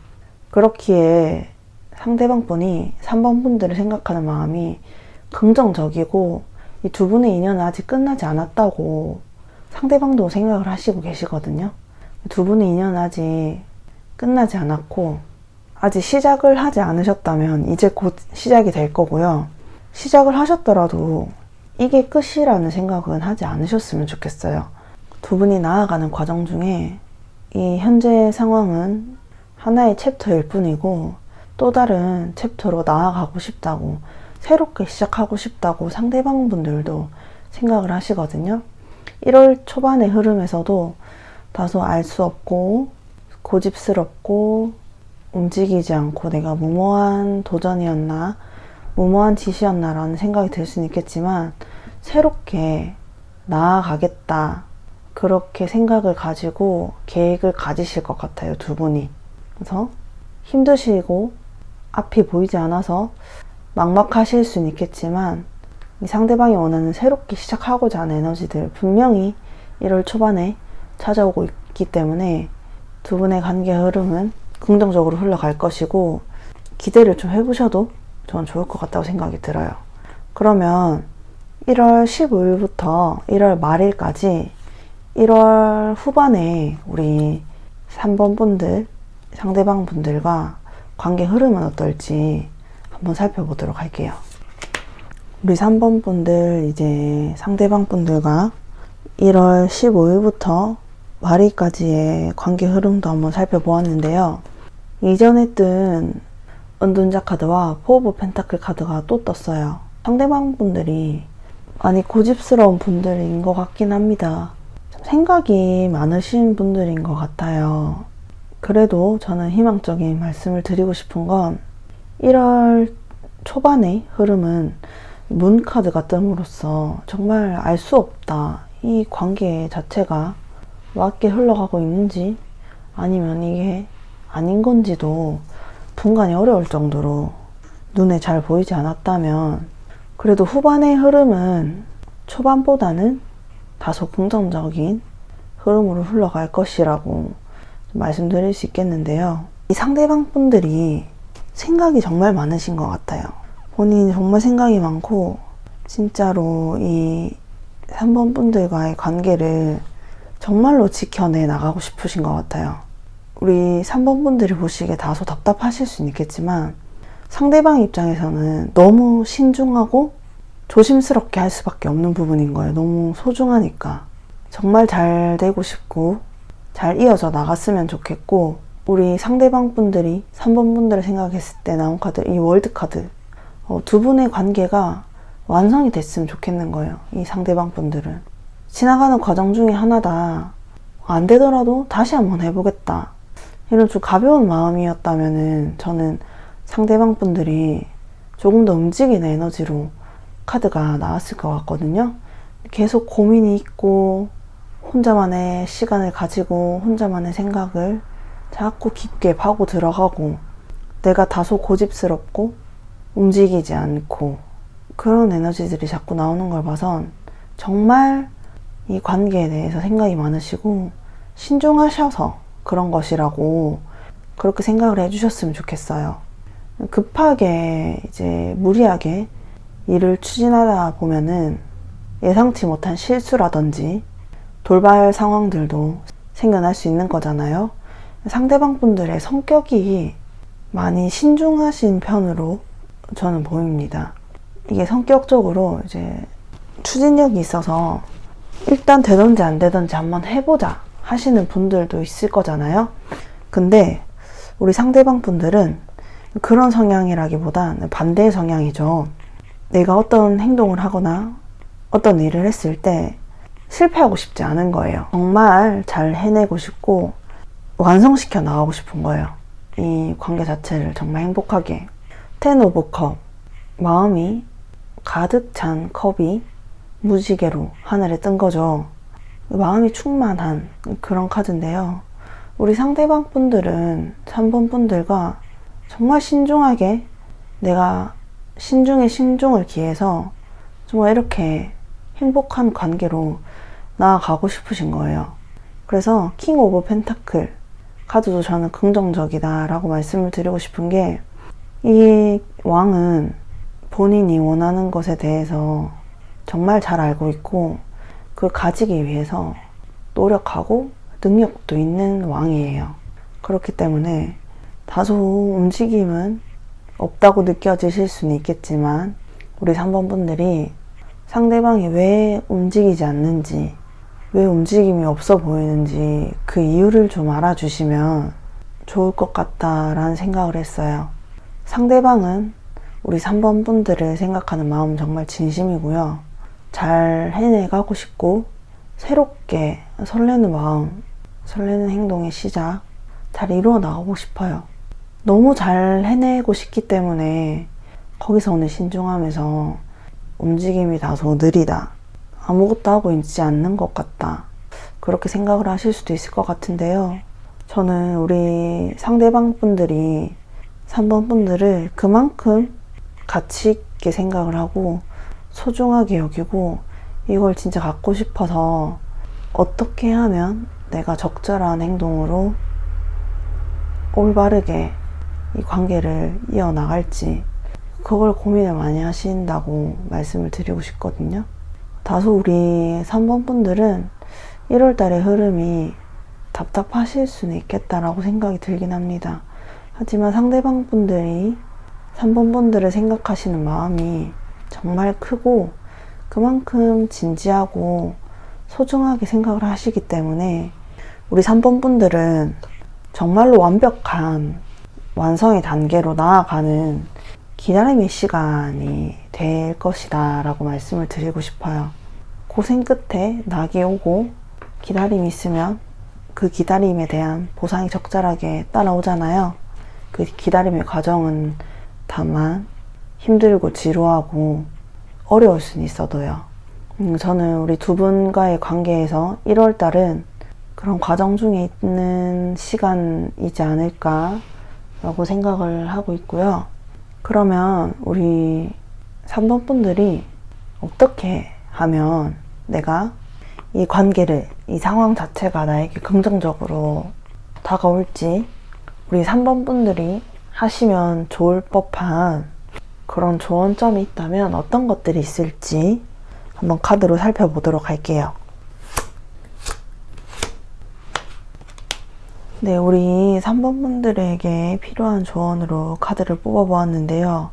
그렇기에 상대방 분이 3번 분들을 생각하는 마음이 긍정적이고 이 두 분의 인연은 아직 끝나지 않았다고 상대방도 생각을 하시고 계시거든요. 두 분의 인연은 아직 끝나지 않았고 아직 시작을 하지 않으셨다면 이제 곧 시작이 될 거고요. 시작을 하셨더라도 이게 끝이라는 생각은 하지 않으셨으면 좋겠어요. 두 분이 나아가는 과정 중에 이 현재 상황은 하나의 챕터일 뿐이고 또 다른 챕터로 나아가고 싶다고, 새롭게 시작하고 싶다고 상대방 분들도 생각을 하시거든요. 1월 초반의 흐름에서도 다소 알 수 없고 고집스럽고 움직이지 않고 내가 무모한 도전이었나, 무모한 짓이었나 라는 생각이 들 수는 있겠지만 새롭게 나아가겠다, 그렇게 생각을 가지고 계획을 가지실 것 같아요, 두 분이. 그래서 힘드시고 앞이 보이지 않아서 막막하실 수는 있겠지만 이 상대방이 원하는 새롭게 시작하고자 하는 에너지들 분명히 1월 초반에 찾아오고 있기 때문에 두 분의 관계 흐름은 긍정적으로 흘러갈 것이고 기대를 좀 해보셔도 저는 좋을 것 같다고 생각이 들어요. 그러면 1월 15일부터 1월 말일까지 1월 후반에 우리 3번 분들, 상대방 분들과 관계 흐름은 어떨지 한번 살펴보도록 할게요. 우리 3번 분들 이제 상대방 분들과 1월 15일부터 말일까지의 관계 흐름도 한번 살펴보았는데요. 이전에 뜬 은둔자 카드와 포 오브 펜타클 카드가 또 떴어요. 상대방 분들이 많이 고집스러운 분들인 것 같긴 합니다. 생각이 많으신 분들인 것 같아요. 그래도 저는 희망적인 말씀을 드리고 싶은 건 1월 초반의 흐름은 문 카드가 뜸으로써 정말 알 수 없다. 이 관계 자체가 맞게 흘러가고 있는지 아니면 이게 아닌 건지도 분간이 어려울 정도로 눈에 잘 보이지 않았다면 그래도 후반의 흐름은 초반보다는 다소 긍정적인 흐름으로 흘러갈 것이라고 말씀드릴 수 있겠는데요. 이 상대방 분들이 생각이 정말 많으신 것 같아요. 본인이 정말 생각이 많고 진짜로 이 3번 분들과의 관계를 정말로 지켜내 나가고 싶으신 것 같아요. 우리 3번 분들이 보시기에 다소 답답하실 수는 있겠지만 상대방 입장에서는 너무 신중하고 조심스럽게 할 수밖에 없는 부분인 거예요. 너무 소중하니까. 정말 잘 되고 싶고 잘 이어져 나갔으면 좋겠고 우리 상대방 분들이 3번 분들을 생각했을 때 나온 카드, 이 월드 카드, 두 분의 관계가 완성이 됐으면 좋겠는 거예요. 이 상대방 분들은 지나가는 과정 중에 하나다, 안 되더라도 다시 한번 해보겠다, 이런 좀 가벼운 마음이었다면은 저는 상대방 분들이 조금 더 움직이는 에너지로 카드가 나왔을 것 같거든요. 계속 고민이 있고 혼자만의 시간을 가지고 혼자만의 생각을 자꾸 깊게 파고 들어가고 내가 다소 고집스럽고 움직이지 않고 그런 에너지들이 자꾸 나오는 걸 봐선 정말 이 관계에 대해서 생각이 많으시고 신중하셔서 그런 것이라고 그렇게 생각을 해주셨으면 좋겠어요. 급하게 이제 무리하게 일을 추진하다 보면은 예상치 못한 실수라든지 돌발 상황들도 생겨날 수 있는 거잖아요. 상대방 분들의 성격이 많이 신중하신 편으로 저는 보입니다. 이게 성격적으로 이제 추진력이 있어서 일단 되던지 안 되던지 한번 해보자 하시는 분들도 있을 거잖아요. 근데 우리 상대방 분들은 그런 성향이라기보단 반대의 성향이죠. 내가 어떤 행동을 하거나 어떤 일을 했을 때 실패하고 싶지 않은 거예요. 정말 잘 해내고 싶고 완성시켜 나가고 싶은 거예요. 이 관계 자체를 정말 행복하게. 10 오브 컵, 마음이 가득 찬 컵이 무지개로 하늘에 뜬 거죠. 마음이 충만한 그런 카드인데요. 우리 상대방 분들은 3번 분들과 정말 신중하게 내가 신중에 신중을 기해서 정말 이렇게 행복한 관계로 나아가고 싶으신 거예요. 그래서 킹 오브 펜타클 카드도 저는 긍정적이다 라고 말씀을 드리고 싶은 게, 이 왕은 본인이 원하는 것에 대해서 정말 잘 알고 있고 그걸 가지기 위해서 노력하고 능력도 있는 왕이에요. 그렇기 때문에 다소 움직임은 없다고 느껴지실 수는 있겠지만 우리 3번 분들이 상대방이 왜 움직이지 않는지, 왜 움직임이 없어 보이는지 그 이유를 좀 알아주시면 좋을 것 같다라는 생각을 했어요. 상대방은 우리 3번 분들을 생각하는 마음은 정말 진심이고요. 잘 해내가고 싶고 새롭게 설레는 마음, 설레는 행동의 시작 잘 이루어 나가고 싶어요. 너무 잘 해내고 싶기 때문에 거기서 오는 신중함에서 움직임이 다소 느리다, 아무것도 하고 있지 않는 것 같다, 그렇게 생각을 하실 수도 있을 것 같은데요. 저는 우리 상대방 분들이 3번 분들을 그만큼 가치 있게 생각을 하고 소중하게 여기고 이걸 진짜 갖고 싶어서 어떻게 하면 내가 적절한 행동으로 올바르게 이 관계를 이어나갈지 그걸 고민을 많이 하신다고 말씀을 드리고 싶거든요. 다소 우리 3번 분들은 1월달의 흐름이 답답하실 수는 있겠다라고 생각이 들긴 합니다. 하지만 상대방 분들이 3번 분들을 생각하시는 마음이 정말 크고 그만큼 진지하고 소중하게 생각을 하시기 때문에 우리 3번 분들은 정말로 완벽한 완성의 단계로 나아가는 기다림의 시간이 될 것이다 라고 말씀을 드리고 싶어요. 고생 끝에 낙이 오고 기다림이 있으면 그 기다림에 대한 보상이 적절하게 따라오잖아요. 그 기다림의 과정은 다만 힘들고 지루하고 어려울 수는 있어도요. 저는 우리 두 분과의 관계에서 1월달은 그런 과정 중에 있는 시간이지 않을까 라고 생각을 하고 있고요. 그러면 우리 3번 분들이 어떻게 하면 내가 이 관계를, 이 상황 자체가 나에게 긍정적으로 다가올지, 우리 3번 분들이 하시면 좋을 법한 그런 조언점이 있다면 어떤 것들이 있을지 한번 카드로 살펴보도록 할게요. 네, 우리 3번 분들에게 필요한 조언으로 카드를 뽑아보았는데요.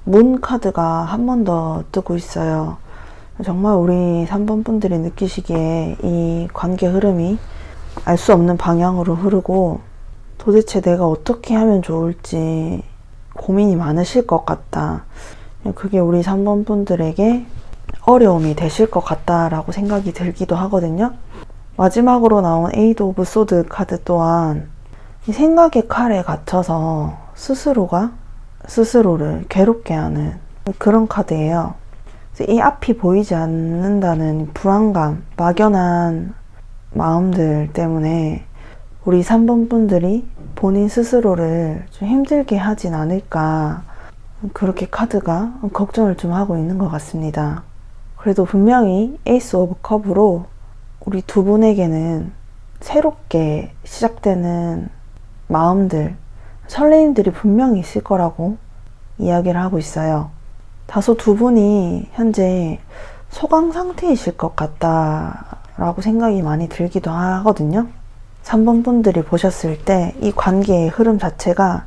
문 카드가 한 번 더 뜨고 있어요. 정말 우리 3번 분들이 느끼시기에 이 관계 흐름이 알 수 없는 방향으로 흐르고 도대체 내가 어떻게 하면 좋을지 고민이 많으실 것 같다. 그게 우리 3번 분들에게 어려움이 되실 것 같다라고 생각이 들기도 하거든요. 마지막으로 나온 에이드 오브 소드 카드 또한 이 생각의 칼에 갇혀서 스스로가 스스로를 괴롭게 하는 그런 카드예요. 이 앞이 보이지 않는다는 불안감, 막연한 마음들 때문에 우리 3번 분들이 본인 스스로를 좀 힘들게 하진 않을까, 그렇게 카드가 걱정을 좀 하고 있는 것 같습니다. 그래도 분명히 에이스 오브 컵으로 우리 두 분에게는 새롭게 시작되는 마음들, 설레임들이 분명히 있을 거라고 이야기를 하고 있어요. 다소 두 분이 현재 소강 상태이실 것 같다라고 생각이 많이 들기도 하거든요. 3번 분들이 보셨을 때 이 관계의 흐름 자체가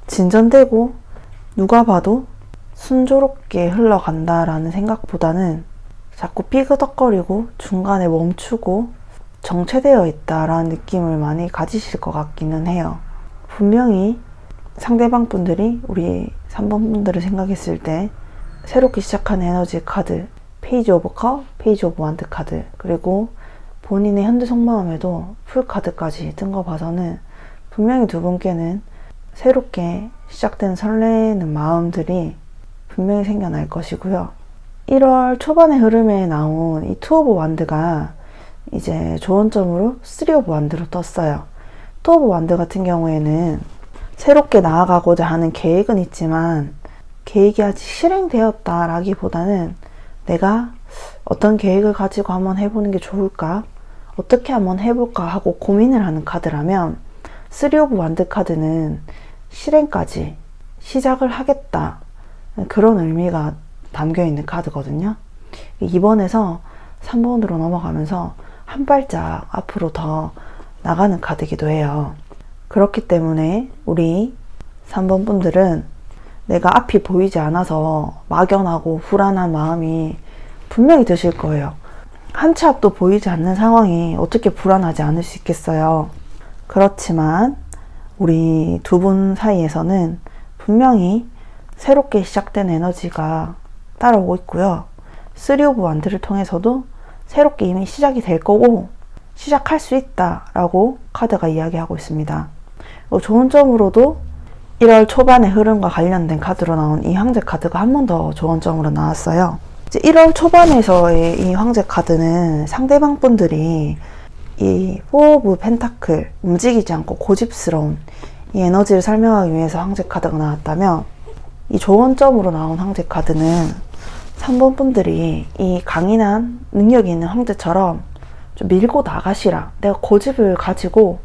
진전되고 누가 봐도 순조롭게 흘러간다라는 생각보다는 자꾸 삐그덕거리고 중간에 멈추고 정체되어 있다라는 느낌을 많이 가지실 것 같기는 해요. 분명히 상대방 분들이 우리 3번 분들을 생각했을 때 새롭게 시작하는 에너지 카드, 페이지 오브 컵, 페이지 오브 완드 카드, 그리고 본인의 현재 속마음에도 풀 카드까지 뜬 거 봐서는 분명히 두 분께는 새롭게 시작된 설레는 마음들이 분명히 생겨날 것이고요. 1월 초반의 흐름에 나온 이 투 오브 완드가 이제 조언점으로 3 오브 완드로 떴어요. 2 오브 완드 같은 경우에는 새롭게 나아가고자 하는 계획은 있지만 계획이 아직 실행되었다라기보다는 내가 어떤 계획을 가지고 한번 해보는 게 좋을까? 어떻게 한번 해볼까 하고 고민을 하는 카드라면 3 오브 완드 카드는 실행까지 시작을 하겠다, 그런 의미가 담겨있는 카드거든요. 2번에서 3번으로 넘어가면서 한 발짝 앞으로 더 나가는 카드이기도 해요. 그렇기 때문에 우리 3번 분들은 내가 앞이 보이지 않아서 막연하고 불안한 마음이 분명히 드실 거예요. 한 치 앞도 보이지 않는 상황이 어떻게 불안하지 않을 수 있겠어요. 그렇지만 우리 두 분 사이에서는 분명히 새롭게 시작된 에너지가 따라오고 있고요. 3 오브 완드를 통해서도 새롭게 이미 시작이 될 거고 시작할 수 있다라고 카드가 이야기하고 있습니다. 좋은 점으로도 1월 초반의 흐름과 관련된 카드로 나온 이 황제 카드가 한 번 더 좋은 점으로 나왔어요. 이제 1월 초반에서의 이 황제 카드는 상대방 분들이 이 4 오브 펜타클, 움직이지 않고 고집스러운 이 에너지를 설명하기 위해서 황제 카드가 나왔다면, 이 좋은 점으로 나온 황제 카드는 3번 분들이 이 강인한 능력이 있는 황제처럼 좀 밀고 나가시라, 내가 고집을 가지고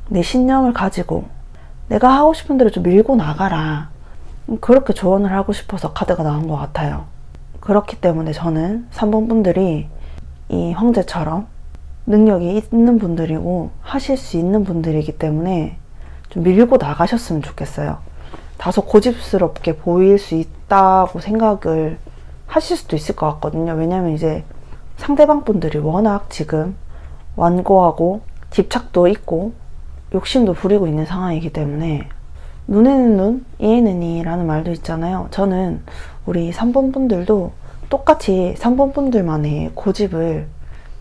내 신념을 가지고 내가 하고 싶은 대로 좀 밀고 나가라, 그렇게 조언을 하고 싶어서 카드가 나온 것 같아요. 그렇기 때문에 저는 3번 분들이 이 황제처럼 능력이 있는 분들이고 하실 수 있는 분들이기 때문에 좀 밀고 나가셨으면 좋겠어요. 다소 고집스럽게 보일 수 있다고 생각을 하실 수도 있을 것 같거든요. 왜냐면 이제 상대방 분들이 워낙 지금 완고하고 집착도 있고 욕심도 부리고 있는 상황이기 때문에 눈에는 눈, 이에는 이라는 말도 있잖아요. 저는 우리 3번 분들도 똑같이 3번 분들만의 고집을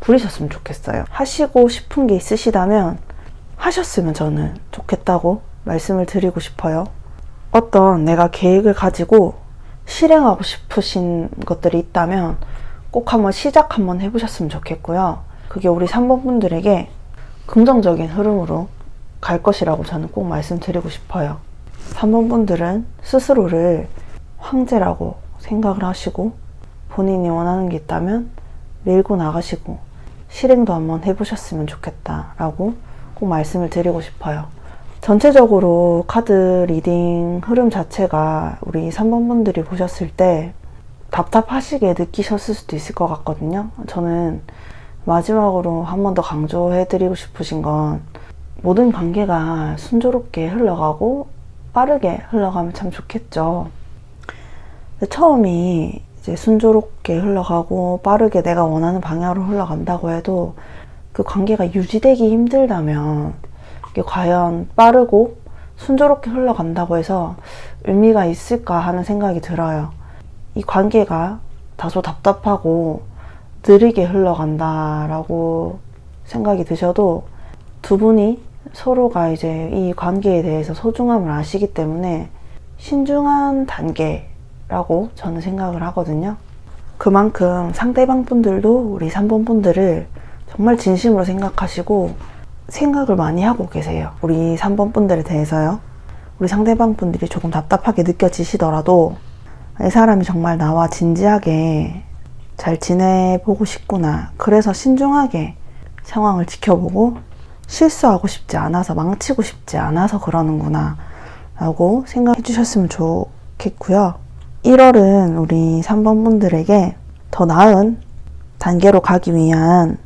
부리셨으면 좋겠어요. 하시고 싶은 게 있으시다면 하셨으면 저는 좋겠다고 말씀을 드리고 싶어요. 어떤 내가 계획을 가지고 실행하고 싶으신 것들이 있다면 꼭 한번 시작 한번 해보셨으면 좋겠고요. 그게 우리 3번 분들에게 긍정적인 흐름으로 갈 것이라고 저는 꼭 말씀드리고 싶어요. 3번 분들은 스스로를 황제라고 생각을 하시고 본인이 원하는 게 있다면 밀고 나가시고 실행도 한번 해보셨으면 좋겠다라고 꼭 말씀을 드리고 싶어요. 전체적으로 카드 리딩 흐름 자체가 우리 3번 분들이 보셨을 때 답답하시게 느끼셨을 수도 있을 것 같거든요. 저는 마지막으로 한 번 더 강조해드리고 싶으신 건 모든 관계가 순조롭게 흘러가고 빠르게 흘러가면 참 좋겠죠. 근데 처음이 이제 순조롭게 흘러가고 빠르게 내가 원하는 방향으로 흘러간다고 해도 그 관계가 유지되기 힘들다면 이게 과연 빠르고 순조롭게 흘러간다고 해서 의미가 있을까 하는 생각이 들어요. 이 관계가 다소 답답하고 느리게 흘러간다라고 생각이 드셔도 두 분이 서로가 이제 이 관계에 대해서 소중함을 아시기 때문에 신중한 단계라고 저는 생각을 하거든요. 그만큼 상대방 분들도 우리 3번 분들을 정말 진심으로 생각하시고 생각을 많이 하고 계세요. 우리 3번 분들에 대해서요. 우리 상대방 분들이 조금 답답하게 느껴지시더라도 이 사람이 정말 나와 진지하게 잘 지내보고 싶구나. 그래서 신중하게 상황을 지켜보고 실수하고 싶지 않아서, 망치고 싶지 않아서 그러는구나 라고 생각해 주셨으면 좋겠고요. 1월은 우리 3번 분들에게 더 나은 단계로 가기 위한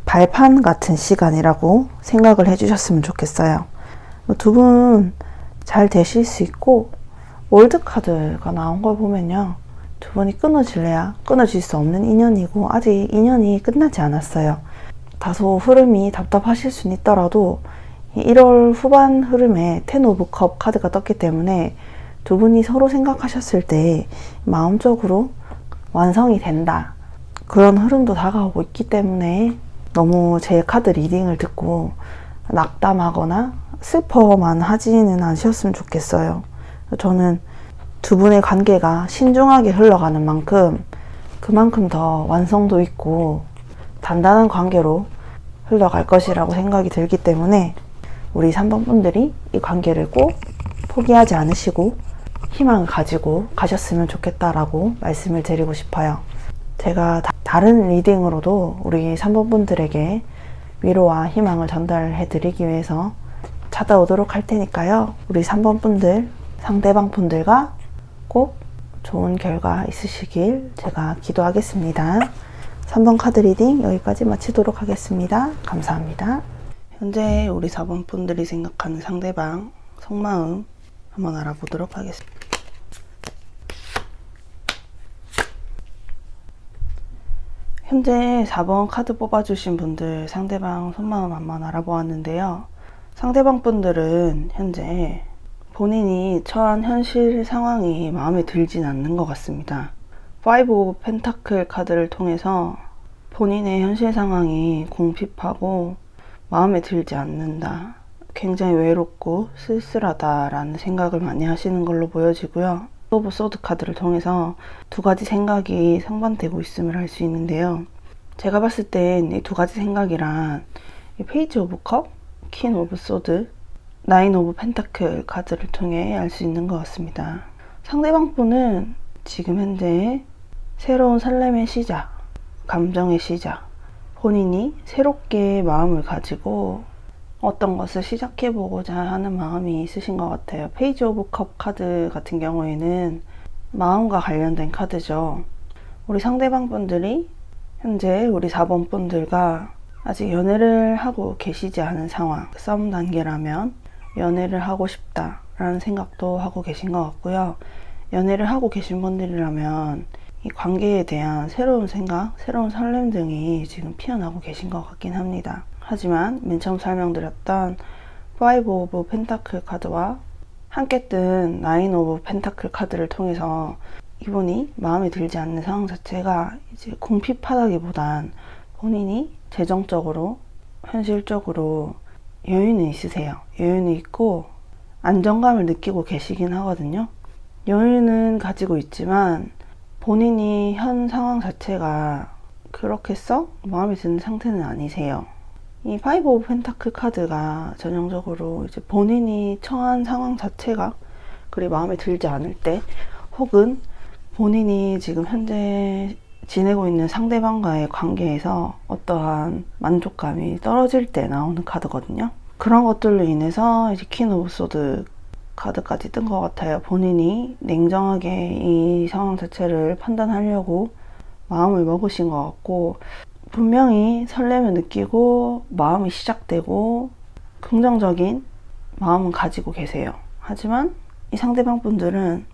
발판 같은 시간이라고 생각을 해주셨으면 좋겠어요. 두 분 잘 되실 수 있고, 월드카드가 나온 걸 보면요, 두 분이 끊어질래야 끊어질 수 없는 인연이고 아직 인연이 끝나지 않았어요. 다소 흐름이 답답하실 수는 있더라도 1월 후반 흐름에 10 오브 컵 카드가 떴기 때문에 두 분이 서로 생각하셨을 때 마음적으로 완성이 된다, 그런 흐름도 다가오고 있기 때문에 너무 제 카드 리딩을 듣고 낙담하거나 슬퍼만 하지는 않으셨으면 좋겠어요. 저는 두 분의 관계가 신중하게 흘러가는 만큼 그만큼 더 완성도 있고 단단한 관계로 흘러갈 것이라고 생각이 들기 때문에 우리 3번 분들이 이 관계를 꼭 포기하지 않으시고 희망을 가지고 가셨으면 좋겠다라고 말씀을 드리고 싶어요. 제가 다른 리딩으로도 우리 3번 분들에게 위로와 희망을 전달해 드리기 위해서 찾아오도록 할 테니까요. 우리 3번 분들, 상대방 분들과 꼭 좋은 결과 있으시길 제가 기도하겠습니다. 3번 카드 리딩 여기까지 마치도록 하겠습니다. 감사합니다. 현재 우리 4번 분들이 생각하는 상대방 속마음 한번 알아보도록 하겠습니다. 현재 4번 카드 뽑아주신 분들 상대방 속마음 한번 알아보았는데요. 상대방 분들은 현재 본인이 처한 현실 상황이 마음에 들진 않는 것 같습니다. 5 오브 펜타클 카드를 통해서 본인의 현실 상황이 궁핍하고 마음에 들지 않는다, 굉장히 외롭고 쓸쓸하다라는 생각을 많이 하시는 걸로 보여지고요. 오브 소드 카드를 통해서 두 가지 생각이 상반되고 있음을 알 수 있는데요. 제가 봤을 땐 이 두 가지 생각이란 이 페이지 오브 컵, 퀸 오브 소드, 나인 오브 펜타클 카드를 통해 알 수 있는 것 같습니다. 상대방 분은 지금 현재 새로운 설렘의 시작, 감정의 시작, 본인이 새롭게 마음을 가지고 어떤 것을 시작해보고자 하는 마음이 있으신 것 같아요. 페이지 오브 컵 카드 같은 경우에는 마음과 관련된 카드죠. 우리 상대방 분들이 현재 우리 4번 분들과 아직 연애를 하고 계시지 않은 상황, 싸움 단계라면 연애를 하고 싶다 라는 생각도 하고 계신 것 같고요. 연애를 하고 계신 분들이라면 이 관계에 대한 새로운 생각, 새로운 설렘 등이 지금 피어나고 계신 것 같긴 합니다. 하지만 맨 처음 설명드렸던 5 오브 펜타클 카드와 함께 뜬 9 오브 펜타클 카드를 통해서 이분이 마음에 들지 않는 상황 자체가 이제 궁핍하다기보단 본인이 재정적으로, 현실적으로 여유는 있으세요. 여유는 있고 안정감을 느끼고 계시긴 하거든요. 여유는 가지고 있지만 본인이 현 상황 자체가 그렇게 썩 마음에 드는 상태는 아니세요. 이 5 오브 펜타클 카드가 전형적으로 이제 본인이 처한 상황 자체가 그리 마음에 들지 않을 때, 혹은 본인이 지금 현재 지내고 있는 상대방과의 관계에서 어떠한 만족감이 떨어질 때 나오는 카드거든요. 그런 것들로 인해서 이제 퀸 오브 소드 카드까지 뜬 것 같아요. 본인이 냉정하게 이 상황 자체를 판단하려고 마음을 먹으신 것 같고, 분명히 설렘을 느끼고 마음이 시작되고 긍정적인 마음은 가지고 계세요. 하지만 이 상대방 분들은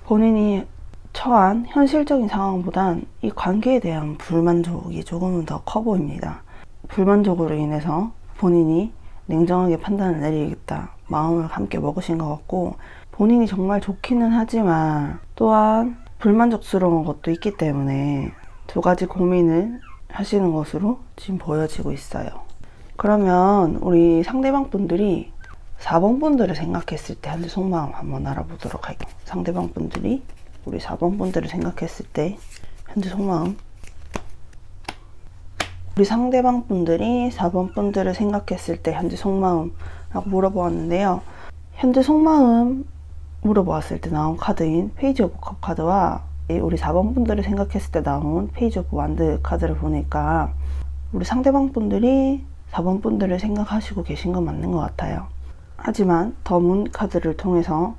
본인이 처한 현실적인 상황보단 이 관계에 대한 불만족이 조금은 더 커 보입니다. 불만족으로 인해서 본인이 냉정하게 판단을 내리겠다 마음을 함께 먹으신 것 같고, 본인이 정말 좋기는 하지만 또한 불만족스러운 것도 있기 때문에 두 가지 고민을 하시는 것으로 지금 보여지고 있어요. 그러면 우리 상대방 분들이 4번 분들을 생각했을 때 현재 속마음 한번 알아보도록 할게요. 상대방 분들이 우리 4번 분들을 생각했을 때 현재 속마음 우리 상대방 분들이 4번 분들을 생각했을 때 현재 속마음라고 물어보았는데요. 현재 속마음 물어보았을 때 나온 카드인 페이지 오브 컵 카드와 우리 4번 분들을 생각했을 때 나온 페이지 오브 완드 카드를 보니까 우리 상대방 분들이 4번 분들을 생각하시고 계신 건 맞는 것 같아요. 하지만 더 문 카드를 통해서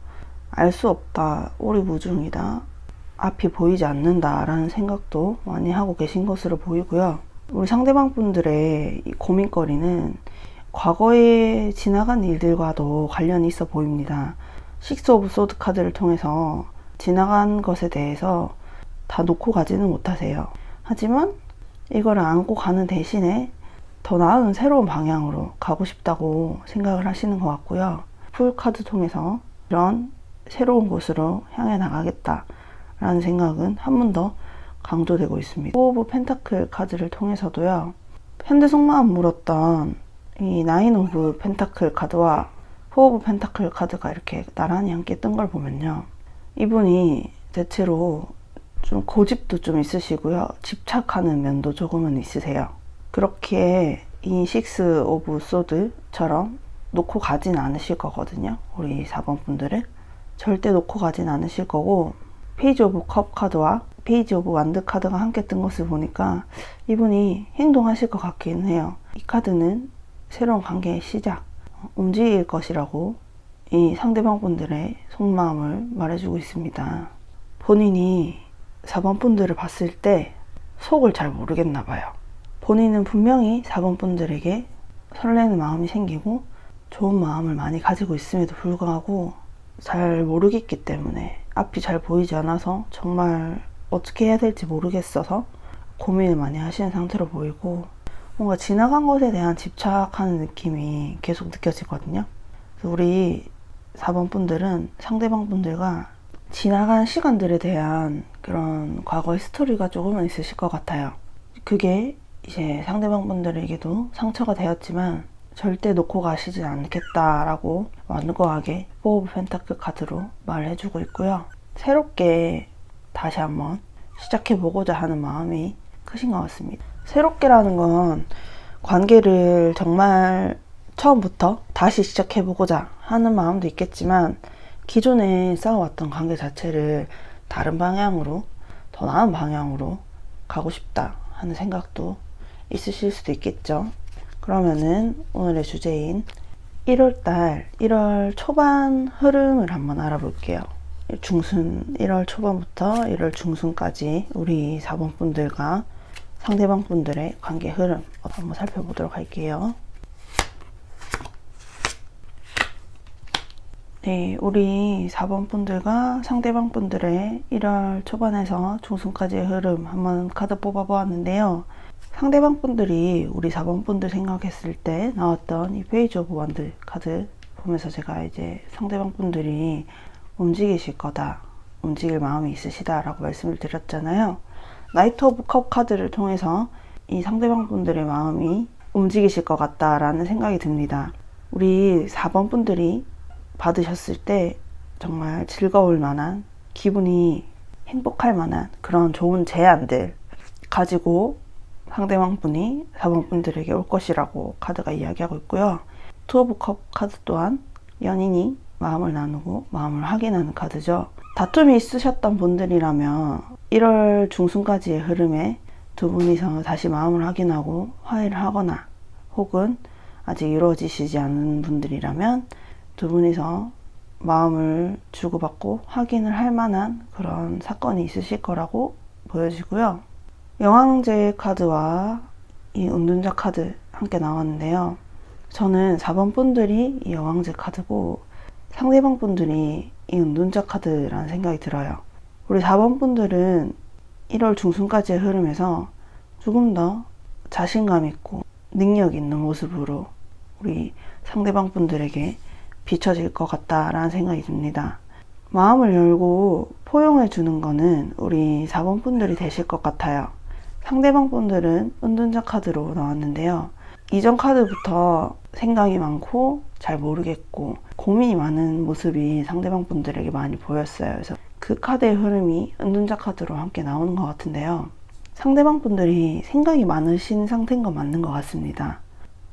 알 수 없다, 오리무중이다, 앞이 보이지 않는다 라는 생각도 많이 하고 계신 것으로 보이고요. 우리 상대방 분들의 이 고민거리는 과거에 지나간 일들과도 관련이 있어 보입니다. 식스 오브 소드 카드를 통해서 지나간 것에 대해서 다 놓고 가지는 못하세요. 하지만 이거를 안고 가는 대신에 더 나은 새로운 방향으로 가고 싶다고 생각을 하시는 것 같고요. 풀 카드 통해서 이런 새로운 곳으로 향해 나가겠다 라는 생각은 한 번 더 강조되고 있습니다. 포 오브 펜타클 카드를 통해서도요. 현재 속마음 물었던 이 나인 오브 펜타클 카드와 포 오브 펜타클 카드가 이렇게 나란히 함께 뜬 걸 보면요. 이분이 대체로 좀 고집도 좀 있으시고요. 집착하는 면도 조금은 있으세요. 그렇게 이 식스 오브 소드처럼 놓고 가진 않으실 거거든요. 우리 4번 분들은 절대 놓고 가진 않으실 거고, 페이지 오브 컵 카드와 페이지 오브 완드 카드가 함께 뜬 것을 보니까 이분이 행동하실 것 같기는 해요. 이 카드는 새로운 관계의 시작, 움직일 것이라고 이 상대방 분들의 속마음을 말해주고 있습니다. 본인이 4번 분들을 봤을 때 속을 잘 모르겠나 봐요. 본인은 분명히 4번 분들에게 설레는 마음이 생기고 좋은 마음을 많이 가지고 있음에도 불구하고 잘 모르겠기 때문에, 앞이 잘 보이지 않아서 정말 어떻게 해야 될지 모르겠어서 고민을 많이 하시는 상태로 보이고, 뭔가 지나간 것에 대한 집착하는 느낌이 계속 느껴지거든요. 그래서 우리 4번 분들은 상대방 분들과 지나간 시간들에 대한 그런 과거의 스토리가 조금은 있으실 것 같아요. 그게 이제 상대방 분들에게도 상처가 되었지만 절대 놓고 가시지 않겠다라고 완고하게 포 오브 펜타클 카드로 말해주고 있고요. 새롭게 다시 한번 시작해보고자 하는 마음이 크신 것 같습니다. 새롭게라는 건 관계를 정말 처음부터 다시 시작해보고자 하는 마음도 있겠지만, 기존에 쌓아왔던 관계 자체를 다른 방향으로, 더 나은 방향으로 가고 싶다 하는 생각도 있으실 수도 있겠죠. 그러면은 오늘의 주제인 1월달 1월 초반 흐름을 한번 알아볼게요. 1월 초반부터 1월 중순까지 우리 4번 분들과 상대방 분들의 관계 흐름 한번 살펴보도록 할게요. 네, 우리 4번 분들과 상대방 분들의 1월 초반에서 중순까지의 흐름 한번 카드 뽑아보았는데요. 상대방 분들이 우리 4번 분들 생각했을 때 나왔던 이 페이지 오브 완드 카드 보면서 제가 이제 상대방 분들이 움직이실 거다, 움직일 마음이 있으시다 라고 말씀을 드렸잖아요. 나이트 오브 컵 카드를 통해서 이 상대방 분들의 마음이 움직이실 것 같다라는 생각이 듭니다. 우리 4번 분들이 받으셨을 때 정말 즐거울 만한, 기분이 행복할 만한 그런 좋은 제안들 가지고 상대방 분이 4번 분들에게 올 것이라고 카드가 이야기하고 있고요. 투 오브 컵 카드 또한 연인이 마음을 나누고 마음을 확인하는 카드죠. 다툼이 있으셨던 분들이라면 1월 중순까지의 흐름에 두 분이서 다시 마음을 확인하고 화해를 하거나, 혹은 아직 이루어지시지 않은 분들이라면 두 분이서 마음을 주고받고 확인을 할 만한 그런 사건이 있으실 거라고 보여지고요. 영왕제 카드와 이 은둔자 카드 함께 나왔는데요. 저는 4번 분들이 이 영왕제 카드고 상대방 분들이 이 은둔자 카드라는 생각이 들어요. 우리 4번 분들은 1월 중순까지의 흐름에서 조금 더 자신감 있고 능력 있는 모습으로 우리 상대방 분들에게 비춰질 것 같다라는 생각이 듭니다. 마음을 열고 포용해 주는 거는 우리 4번 분들이 되실 것 같아요. 상대방 분들은 은둔자 카드로 나왔는데요. 이전 카드부터 생각이 많고 잘 모르겠고 고민이 많은 모습이 상대방 분들에게 많이 보였어요. 그래서 그 카드의 흐름이 은둔자 카드로 함께 나오는 것 같은데요. 상대방 분들이 생각이 많으신 상태인 건 맞는 것 같습니다.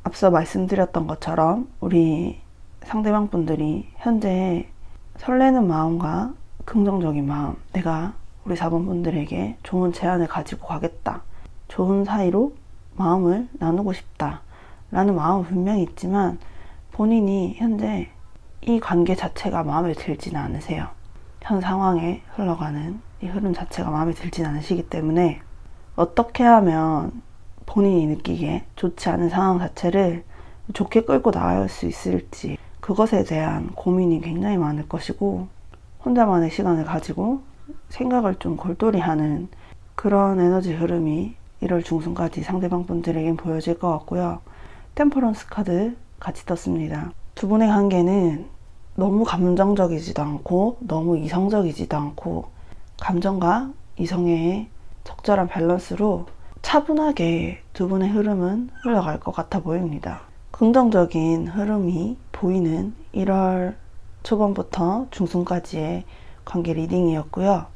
앞서 말씀드렸던 것처럼 우리 상대방 분들이 현재 설레는 마음과 긍정적인 마음, 내가 우리 4번 분들에게 좋은 제안을 가지고 가겠다, 좋은 사이로 마음을 나누고 싶다 라는 마음은 분명히 있지만 본인이 현재 이 관계 자체가 마음에 들지는 않으세요. 현 상황에 흘러가는 이 흐름 자체가 마음에 들진 않으시기 때문에 어떻게 하면 본인이 느끼기에 좋지 않은 상황 자체를 좋게 끌고 나갈 수 있을지, 그것에 대한 고민이 굉장히 많을 것이고 혼자만의 시간을 가지고 생각을 좀 골똘히하는 그런 에너지 흐름이 1월 중순까지 상대방 분들에겐 보여질 것 같고요. 템퍼런스 카드 같이 떴습니다. 두 분의 관계는 너무 감정적이지도 않고 너무 이성적이지도 않고 감정과 이성의 적절한 밸런스로 차분하게 두 분의 흐름은 흘러갈 것 같아 보입니다. 긍정적인 흐름이 보이는 1월 초반부터 중순까지의 관계 리딩이었고요.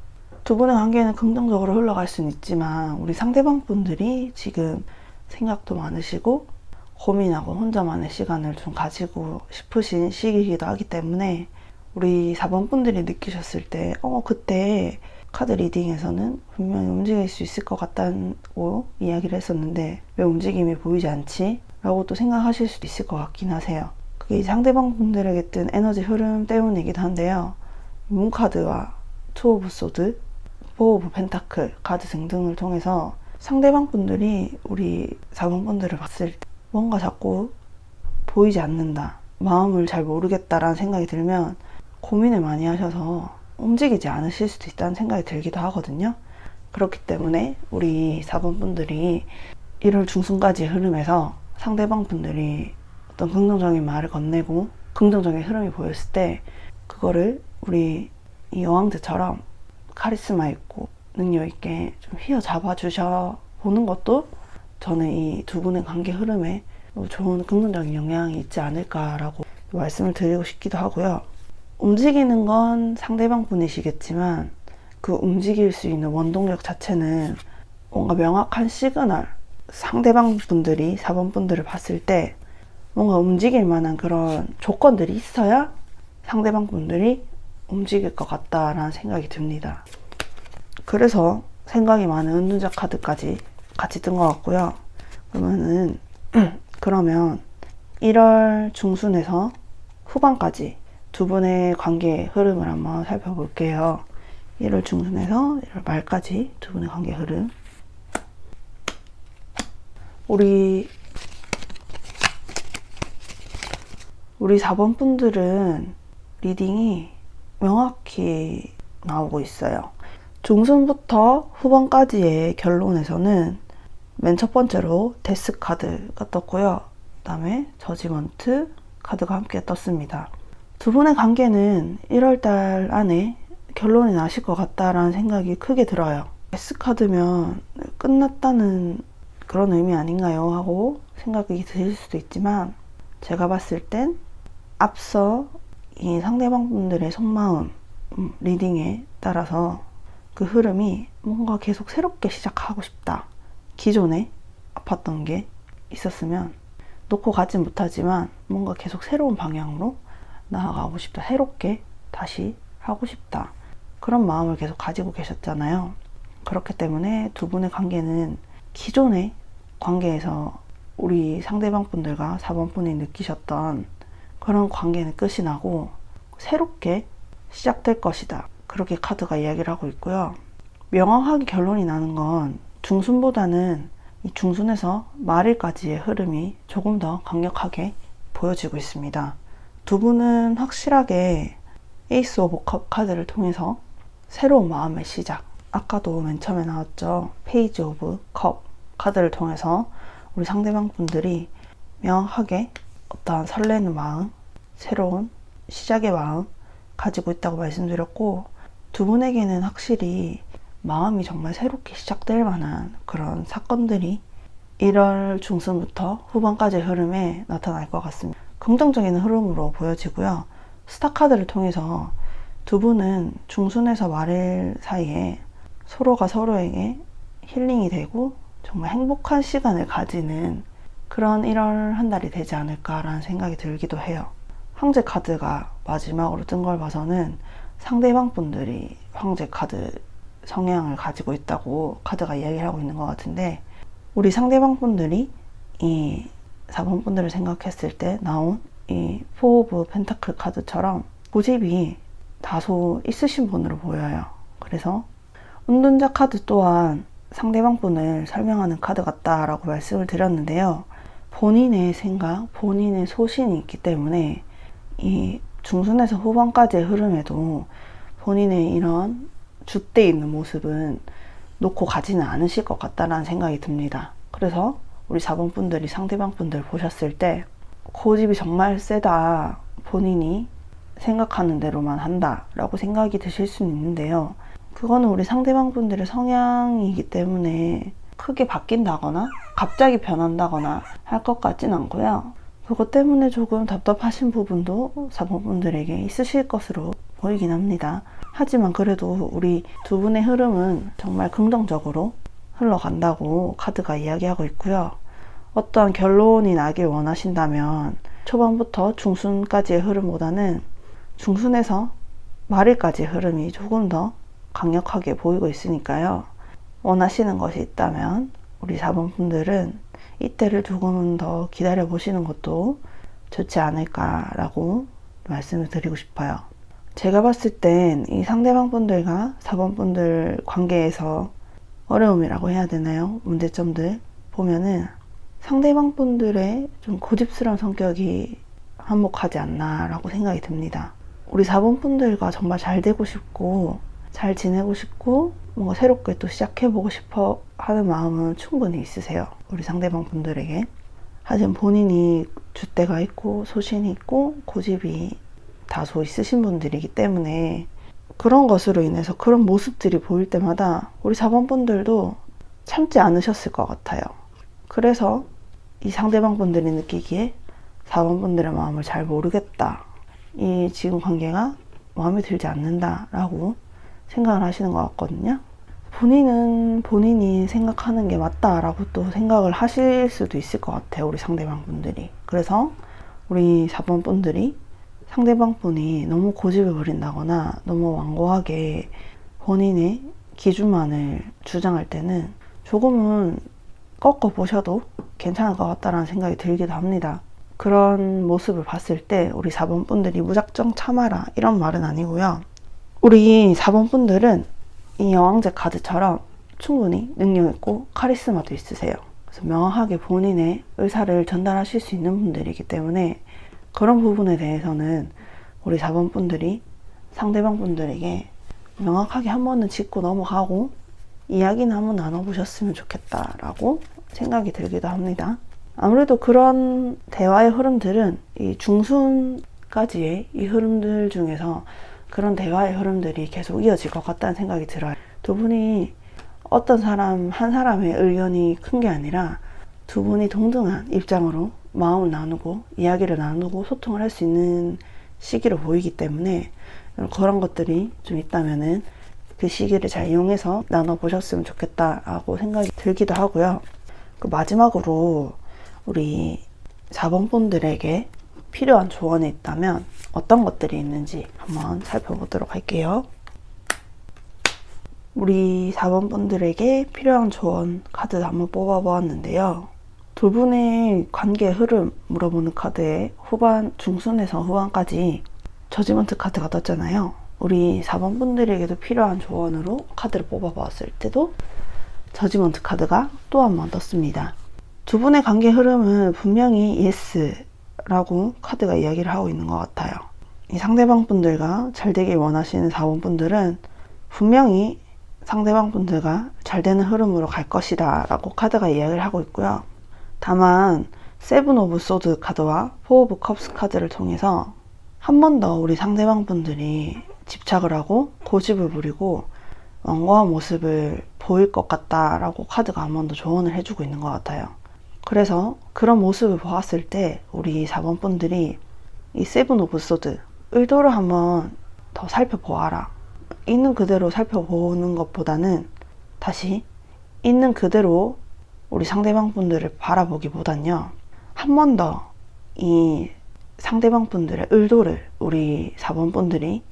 두 분의 관계는 긍정적으로 흘러갈 수는 있지만 우리 상대방 분들이 지금 생각도 많으시고 고민하고 혼자만의 시간을 좀 가지고 싶으신 시기이기도 하기 때문에 우리 4번 분들이 느끼셨을 때 그때 카드 리딩에서는 분명히 움직일 수 있을 것 같다고 이야기를 했었는데 왜 움직임이 보이지 않지? 라고 또 생각하실 수도 있을 것 같긴 하세요. 그게 상대방 분들에게 뜬 에너지 흐름 때문이기도 한데요. 문카드와 투 오브 소드, 포 오브 펜타클 카드 등등을 통해서 상대방 분들이 우리 4번 분들을 봤을 때 뭔가 자꾸 보이지 않는다, 마음을 잘 모르겠다라는 생각이 들면 고민을 많이 하셔서 움직이지 않으실 수도 있다는 생각이 들기도 하거든요. 그렇기 때문에 우리 4번 분들이 1월 중순까지 흐름에서 상대방 분들이 어떤 긍정적인 말을 건네고 긍정적인 흐름이 보였을 때 그거를 우리 이 여왕제처럼 카리스마 있고 능력 있게 좀 휘어잡아 주셔 보는 것도 저는 이 두 분의 관계 흐름에 좋은 긍정적인 영향이 있지 않을까라고 말씀을 드리고 싶기도 하고요. 움직이는 건 상대방 분이시겠지만 그 움직일 수 있는 원동력 자체는 뭔가 명확한 시그널, 상대방 분들이 4번 분들을 봤을 때 뭔가 움직일 만한 그런 조건들이 있어야 상대방 분들이 움직일 것 같다라는 생각이 듭니다. 그래서 생각이 많은 은둔자 카드까지 같이 뜬 것 같고요. 그러면 1월 중순에서 후반까지 두 분의 관계 흐름을 한번 살펴볼게요. 1월 중순에서 1월 말까지 두 분의 관계 흐름. 우리 4번 분들은 리딩이 명확히 나오고 있어요. 중순부터 후반까지의 결론에서는 맨 첫 번째로 데스 카드가 떴고요. 그 다음에 저지먼트 카드가 함께 떴습니다. 두 분의 관계는 1월달 안에 결론이 나실 것 같다라는 생각이 크게 들어요. 데스 카드면 끝났다는 그런 의미 아닌가요? 하고 생각이 드실 수도 있지만 제가 봤을 땐 앞서 이 상대방 분들의 속마음 리딩에 따라서 그 흐름이 뭔가 계속 새롭게 시작하고 싶다. 기존에 아팠던 게 있었으면 놓고 가진 못하지만 뭔가 계속 새로운 방향으로 나아가고 싶다. 새롭게 다시 하고 싶다. 그런 마음을 계속 가지고 계셨잖아요. 그렇기 때문에 두 분의 관계는 기존의 관계에서 우리 상대방 분들과 4번 분이 느끼셨던 그런 관계는 끝이 나고 새롭게 시작될 것이다. 그렇게 카드가 이야기를 하고 있고요. 명확하게 결론이 나는 건 중순보다는 이 중순에서 말일까지의 흐름이 조금 더 강력하게 보여지고 있습니다. 두 분은 확실하게 에이스 오브 컵 카드를 통해서 새로운 마음의 시작, 아까도 맨 처음에 나왔죠. 페이지 오브 컵 카드를 통해서 우리 상대방 분들이 명확하게 어떠한 설레는 마음, 새로운 시작의 마음 가지고 있다고 말씀드렸고, 두 분에게는 확실히 마음이 정말 새롭게 시작될 만한 그런 사건들이 1월 중순부터 후반까지 흐름에 나타날 것 같습니다. 긍정적인 흐름으로 보여지고요. 스타 카드를 통해서 두 분은 중순에서 말일 사이에 서로가 서로에게 힐링이 되고 정말 행복한 시간을 가지는 그런 1월 한 달이 되지 않을까라는 생각이 들기도 해요. 황제 카드가 마지막으로 뜬 걸 봐서는 상대방 분들이 황제 카드 성향을 가지고 있다고 카드가 이야기를 하고 있는 것 같은데, 우리 상대방 분들이 이 4번 분들을 생각했을 때 나온 이 포 오브 펜타클 카드처럼 고집이 다소 있으신 분으로 보여요. 그래서 운둔자 카드 또한 상대방 분을 설명하는 카드 같다라고 말씀을 드렸는데요. 본인의 생각, 본인의 소신이 있기 때문에 이 중순에서 후반까지의 흐름에도 본인의 이런 줏대 있는 모습은 놓고 가지는 않으실 것 같다라는 생각이 듭니다. 그래서 우리 4번 분들이 상대방 분들 보셨을 때 고집이 정말 세다, 본인이 생각하는 대로만 한다 라고 생각이 드실 수는 있는데요. 그거는 우리 상대방 분들의 성향이기 때문에 크게 바뀐다거나 갑자기 변한다거나 할 것 같진 않고요. 그것 때문에 조금 답답하신 부분도 4번 분들에게 있으실 것으로 보이긴 합니다. 하지만 그래도 우리 두 분의 흐름은 정말 긍정적으로 흘러간다고 카드가 이야기하고 있고요. 어떠한 결론이 나길 원하신다면 초반부터 중순까지의 흐름보다는 중순에서 말일까지의 흐름이 조금 더 강력하게 보이고 있으니까요. 원하시는 것이 있다면 우리 4번 분들은 이때를 조금은 더 기다려 보시는 것도 좋지 않을까라고 말씀을 드리고 싶어요. 제가 봤을 땐 이 상대방 분들과 4번 분들 관계에서 어려움이라고 해야 되나요? 문제점들 보면은 상대방 분들의 좀 고집스러운 성격이 한몫하지 않나 라고 생각이 듭니다. 우리 4번 분들과 정말 잘 되고 싶고 잘 지내고 싶고 뭔가 새롭게 또 시작해보고 싶어 하는 마음은 충분히 있으세요. 우리 상대방 분들에게. 하지만 본인이 줏대가 있고 소신이 있고 고집이 다소 있으신 분들이기 때문에 그런 것으로 인해서 그런 모습들이 보일 때마다 우리 4번 분들도 참지 않으셨을 것 같아요. 그래서 이 상대방 분들이 느끼기에 4번 분들의 마음을 잘 모르겠다, 이 지금 관계가 마음에 들지 않는다 라고 생각을 하시는 것 같거든요. 본인은 본인이 생각하는 게 맞다라고 또 생각을 하실 수도 있을 것 같아요. 우리 상대방 분들이. 그래서 우리 4번 분들이 상대방 분이 너무 고집을 부린다거나 너무 완고하게 본인의 기준만을 주장할 때는 조금은 꺾어 보셔도 괜찮을 것 같다라는 생각이 들기도 합니다. 그런 모습을 봤을 때 우리 4번 분들이 무작정 참아라 이런 말은 아니고요. 우리 4번 분들은 이 여왕제 카드처럼 충분히 능력 있고 카리스마도 있으세요. 그래서 명확하게 본인의 의사를 전달하실 수 있는 분들이기 때문에 그런 부분에 대해서는 우리 4번 분들이 상대방 분들에게 명확하게 한 번은 짚고 넘어가고 이야기는 한번 나눠보셨으면 좋겠다라고 생각이 들기도 합니다. 아무래도 그런 대화의 흐름들은 이 중순까지의 이 흐름들 중에서 그런 대화의 흐름들이 계속 이어질 것 같다는 생각이 들어요. 두 분이 어떤 사람 한 사람의 의견이 큰 게 아니라 두 분이 동등한 입장으로 마음을 나누고 이야기를 나누고 소통을 할 수 있는 시기로 보이기 때문에 그런 것들이 좀 있다면은 그 시기를 잘 이용해서 나눠보셨으면 좋겠다라고 생각이 들기도 하고요. 그 마지막으로 우리 4번 분들에게 필요한 조언이 있다면 어떤 것들이 있는지 한번 살펴보도록 할게요. 우리 4번 분들에게 필요한 조언 카드 한번 뽑아보았는데요. 두 분의 관계 흐름 물어보는 카드에 후반, 중순에서 후반까지 저지먼트 카드가 떴잖아요. 우리 4번 분들에게도 필요한 조언으로 카드를 뽑아보았을 때도 저지먼트 카드가 또 한 번 떴습니다. 두 분의 관계 흐름은 분명히 예스라고 카드가 이야기를 하고 있는 것 같아요. 이 상대방 분들과 잘 되길 원하시는 4번 분들은 분명히 상대방 분들과 잘 되는 흐름으로 갈 것이다 라고 카드가 이야기를 하고 있고요. 다만 세븐 오브 소드 카드와 포 오브 컵스 카드를 통해서 한 번 더 우리 상대방 분들이 집착을 하고 고집을 부리고 완고한 모습을 보일 것 같다라고 카드가 한 번 더 조언을 해주고 있는 것 같아요. 그래서 그런 모습을 보았을 때 우리 4번 분들이 이 세븐 오브 소드 의도를 한번 더 살펴보아라. 있는 그대로 살펴보는 것보다는 다시 있는 그대로 우리 상대방 분들을 바라보기보단요, 한 번 더 이 상대방 분들의 의도를 우리 4번 분들이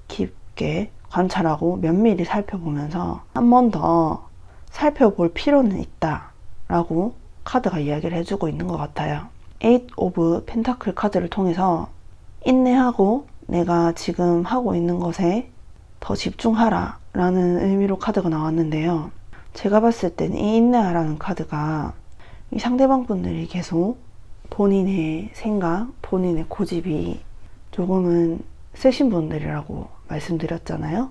깊게 관찰하고 면밀히 살펴보면서 한 번 더 살펴볼 필요는 있다 라고 카드가 이야기를 해주고 있는 것 같아요. 8 오브 펜타클 카드를 통해서 인내하고 내가 지금 하고 있는 것에 더 집중하라 라는 의미로 카드가 나왔는데요. 제가 봤을 땐 이 인내하라는 카드가 이 상대방 분들이 계속 본인의 생각, 본인의 고집이 조금은 세신 분들이라고 말씀드렸잖아요.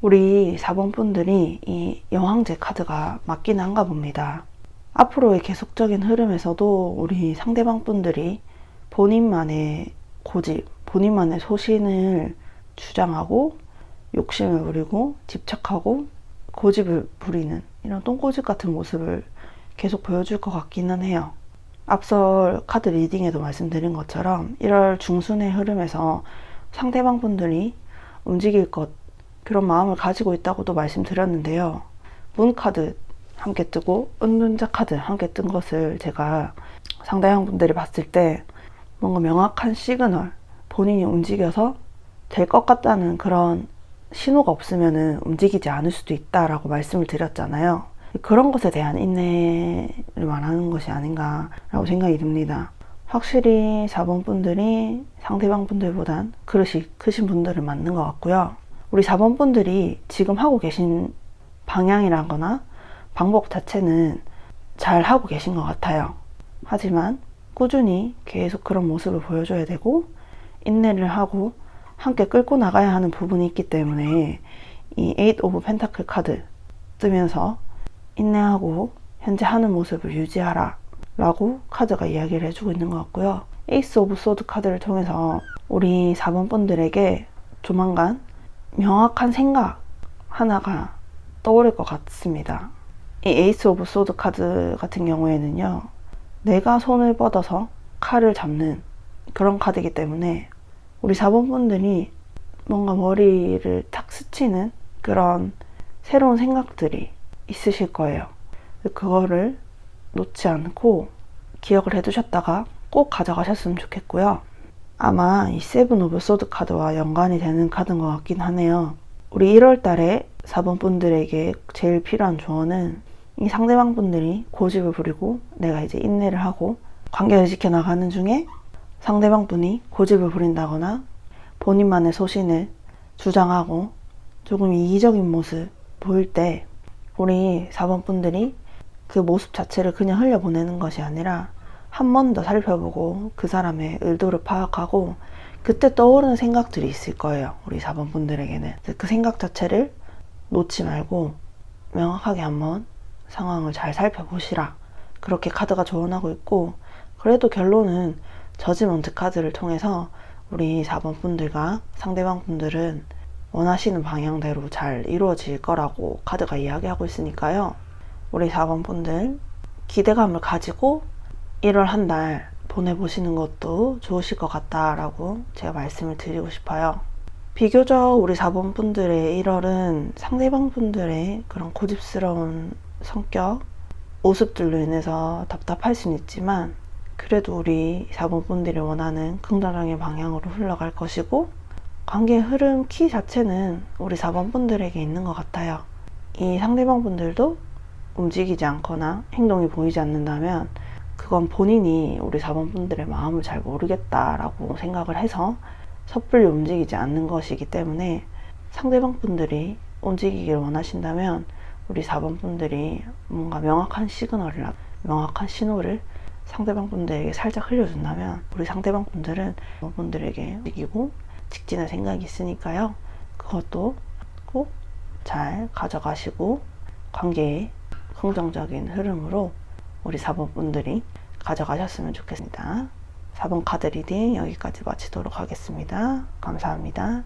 우리 4번 분들이 이 여왕제 카드가 맞긴 한가 봅니다. 앞으로의 계속적인 흐름에서도 우리 상대방 분들이 본인만의 고집, 본인만의 소신을 주장하고 욕심을 부리고 집착하고 고집을 부리는 이런 똥꼬집 같은 모습을 계속 보여줄 것 같기는 해요. 앞서 카드 리딩에도 말씀드린 것처럼 1월 중순의 흐름에서 상대방 분들이 움직일 것, 그런 마음을 가지고 있다고도 말씀드렸는데요. 문 카드 함께 뜨고 은둔자 카드 함께 뜬 것을 제가 상대방 분들이 봤을 때 뭔가 명확한 시그널, 본인이 움직여서 될 것 같다는 그런 신호가 없으면 움직이지 않을 수도 있다라고 말씀을 드렸잖아요. 그런 것에 대한 인내를 말하는 것이 아닌가라고 생각이 듭니다. 확실히 4번 분들이 상대방 분들보단 그릇이 크신 분들은 맞는 것 같고요. 우리 4번 분들이 지금 하고 계신 방향이라거나 방법 자체는 잘 하고 계신 것 같아요. 하지만 꾸준히 계속 그런 모습을 보여줘야 되고 인내를 하고 함께 끌고 나가야 하는 부분이 있기 때문에 이 8 오브 펜타클 카드 뜨면서 인내하고 현재 하는 모습을 유지하라 라고 카드가 이야기를 해주고 있는 것 같고요. 에이스 오브 소드 카드를 통해서 우리 4번 분들에게 조만간 명확한 생각 하나가 떠오를 것 같습니다. 이 에이스 오브 소드 카드 같은 경우에는요, 내가 손을 뻗어서 칼을 잡는 그런 카드이기 때문에 우리 4번 분들이 뭔가 머리를 탁 스치는 그런 새로운 생각들이 있으실 거예요. 그거를 놓지 않고 기억을 해두셨다가 꼭 가져가셨으면 좋겠고요. 아마 이 세븐 오브 소드 카드와 연관이 되는 카드인 것 같긴 하네요. 우리 1월 달에 4번 분들에게 제일 필요한 조언은 이 상대방 분들이 고집을 부리고 내가 이제 인내를 하고 관계를 지켜나가는 중에 상대방 분이 고집을 부린다거나 본인만의 소신을 주장하고 조금 이기적인 모습 보일 때 우리 4번 분들이 그 모습 자체를 그냥 흘려보내는 것이 아니라 한 번 더 살펴보고 그 사람의 의도를 파악하고 그때 떠오르는 생각들이 있을 거예요. 우리 4번 분들에게는. 그 생각 자체를 놓지 말고 명확하게 한번 상황을 잘 살펴보시라. 그렇게 카드가 조언하고 있고, 그래도 결론은 저지먼트 카드를 통해서 우리 4번 분들과 상대방 분들은 원하시는 방향대로 잘 이루어질 거라고 카드가 이야기하고 있으니까요. 우리 4번 분들 기대감을 가지고 1월 한 달 보내보시는 것도 좋으실 것 같다라고 제가 말씀을 드리고 싶어요. 비교적 우리 4번 분들의 1월은 상대방 분들의 그런 고집스러운 성격, 모습들로 인해서 답답할 수는 있지만 그래도 우리 4번 분들이 원하는 긍정적인 방향으로 흘러갈 것이고 관계의 흐름 키 자체는 우리 4번 분들에게 있는 것 같아요. 이 상대방 분들도 움직이지 않거나 행동이 보이지 않는다면 그건 본인이 우리 4번 분들의 마음을 잘 모르겠다라고 생각을 해서 섣불리 움직이지 않는 것이기 때문에 상대방 분들이 움직이기를 원하신다면 우리 4번 분들이 뭔가 명확한 시그널이나 명확한 신호를 상대방 분들에게 살짝 흘려준다면 우리 상대방 분들은 분들에게 이기고 직진할 생각이 있으니까요. 그것도 꼭 잘 가져가시고 관계의 긍정적인 흐름으로 우리 4번 분들이 가져가셨으면 좋겠습니다. 4번 카드 리딩 여기까지 마치도록 하겠습니다. 감사합니다.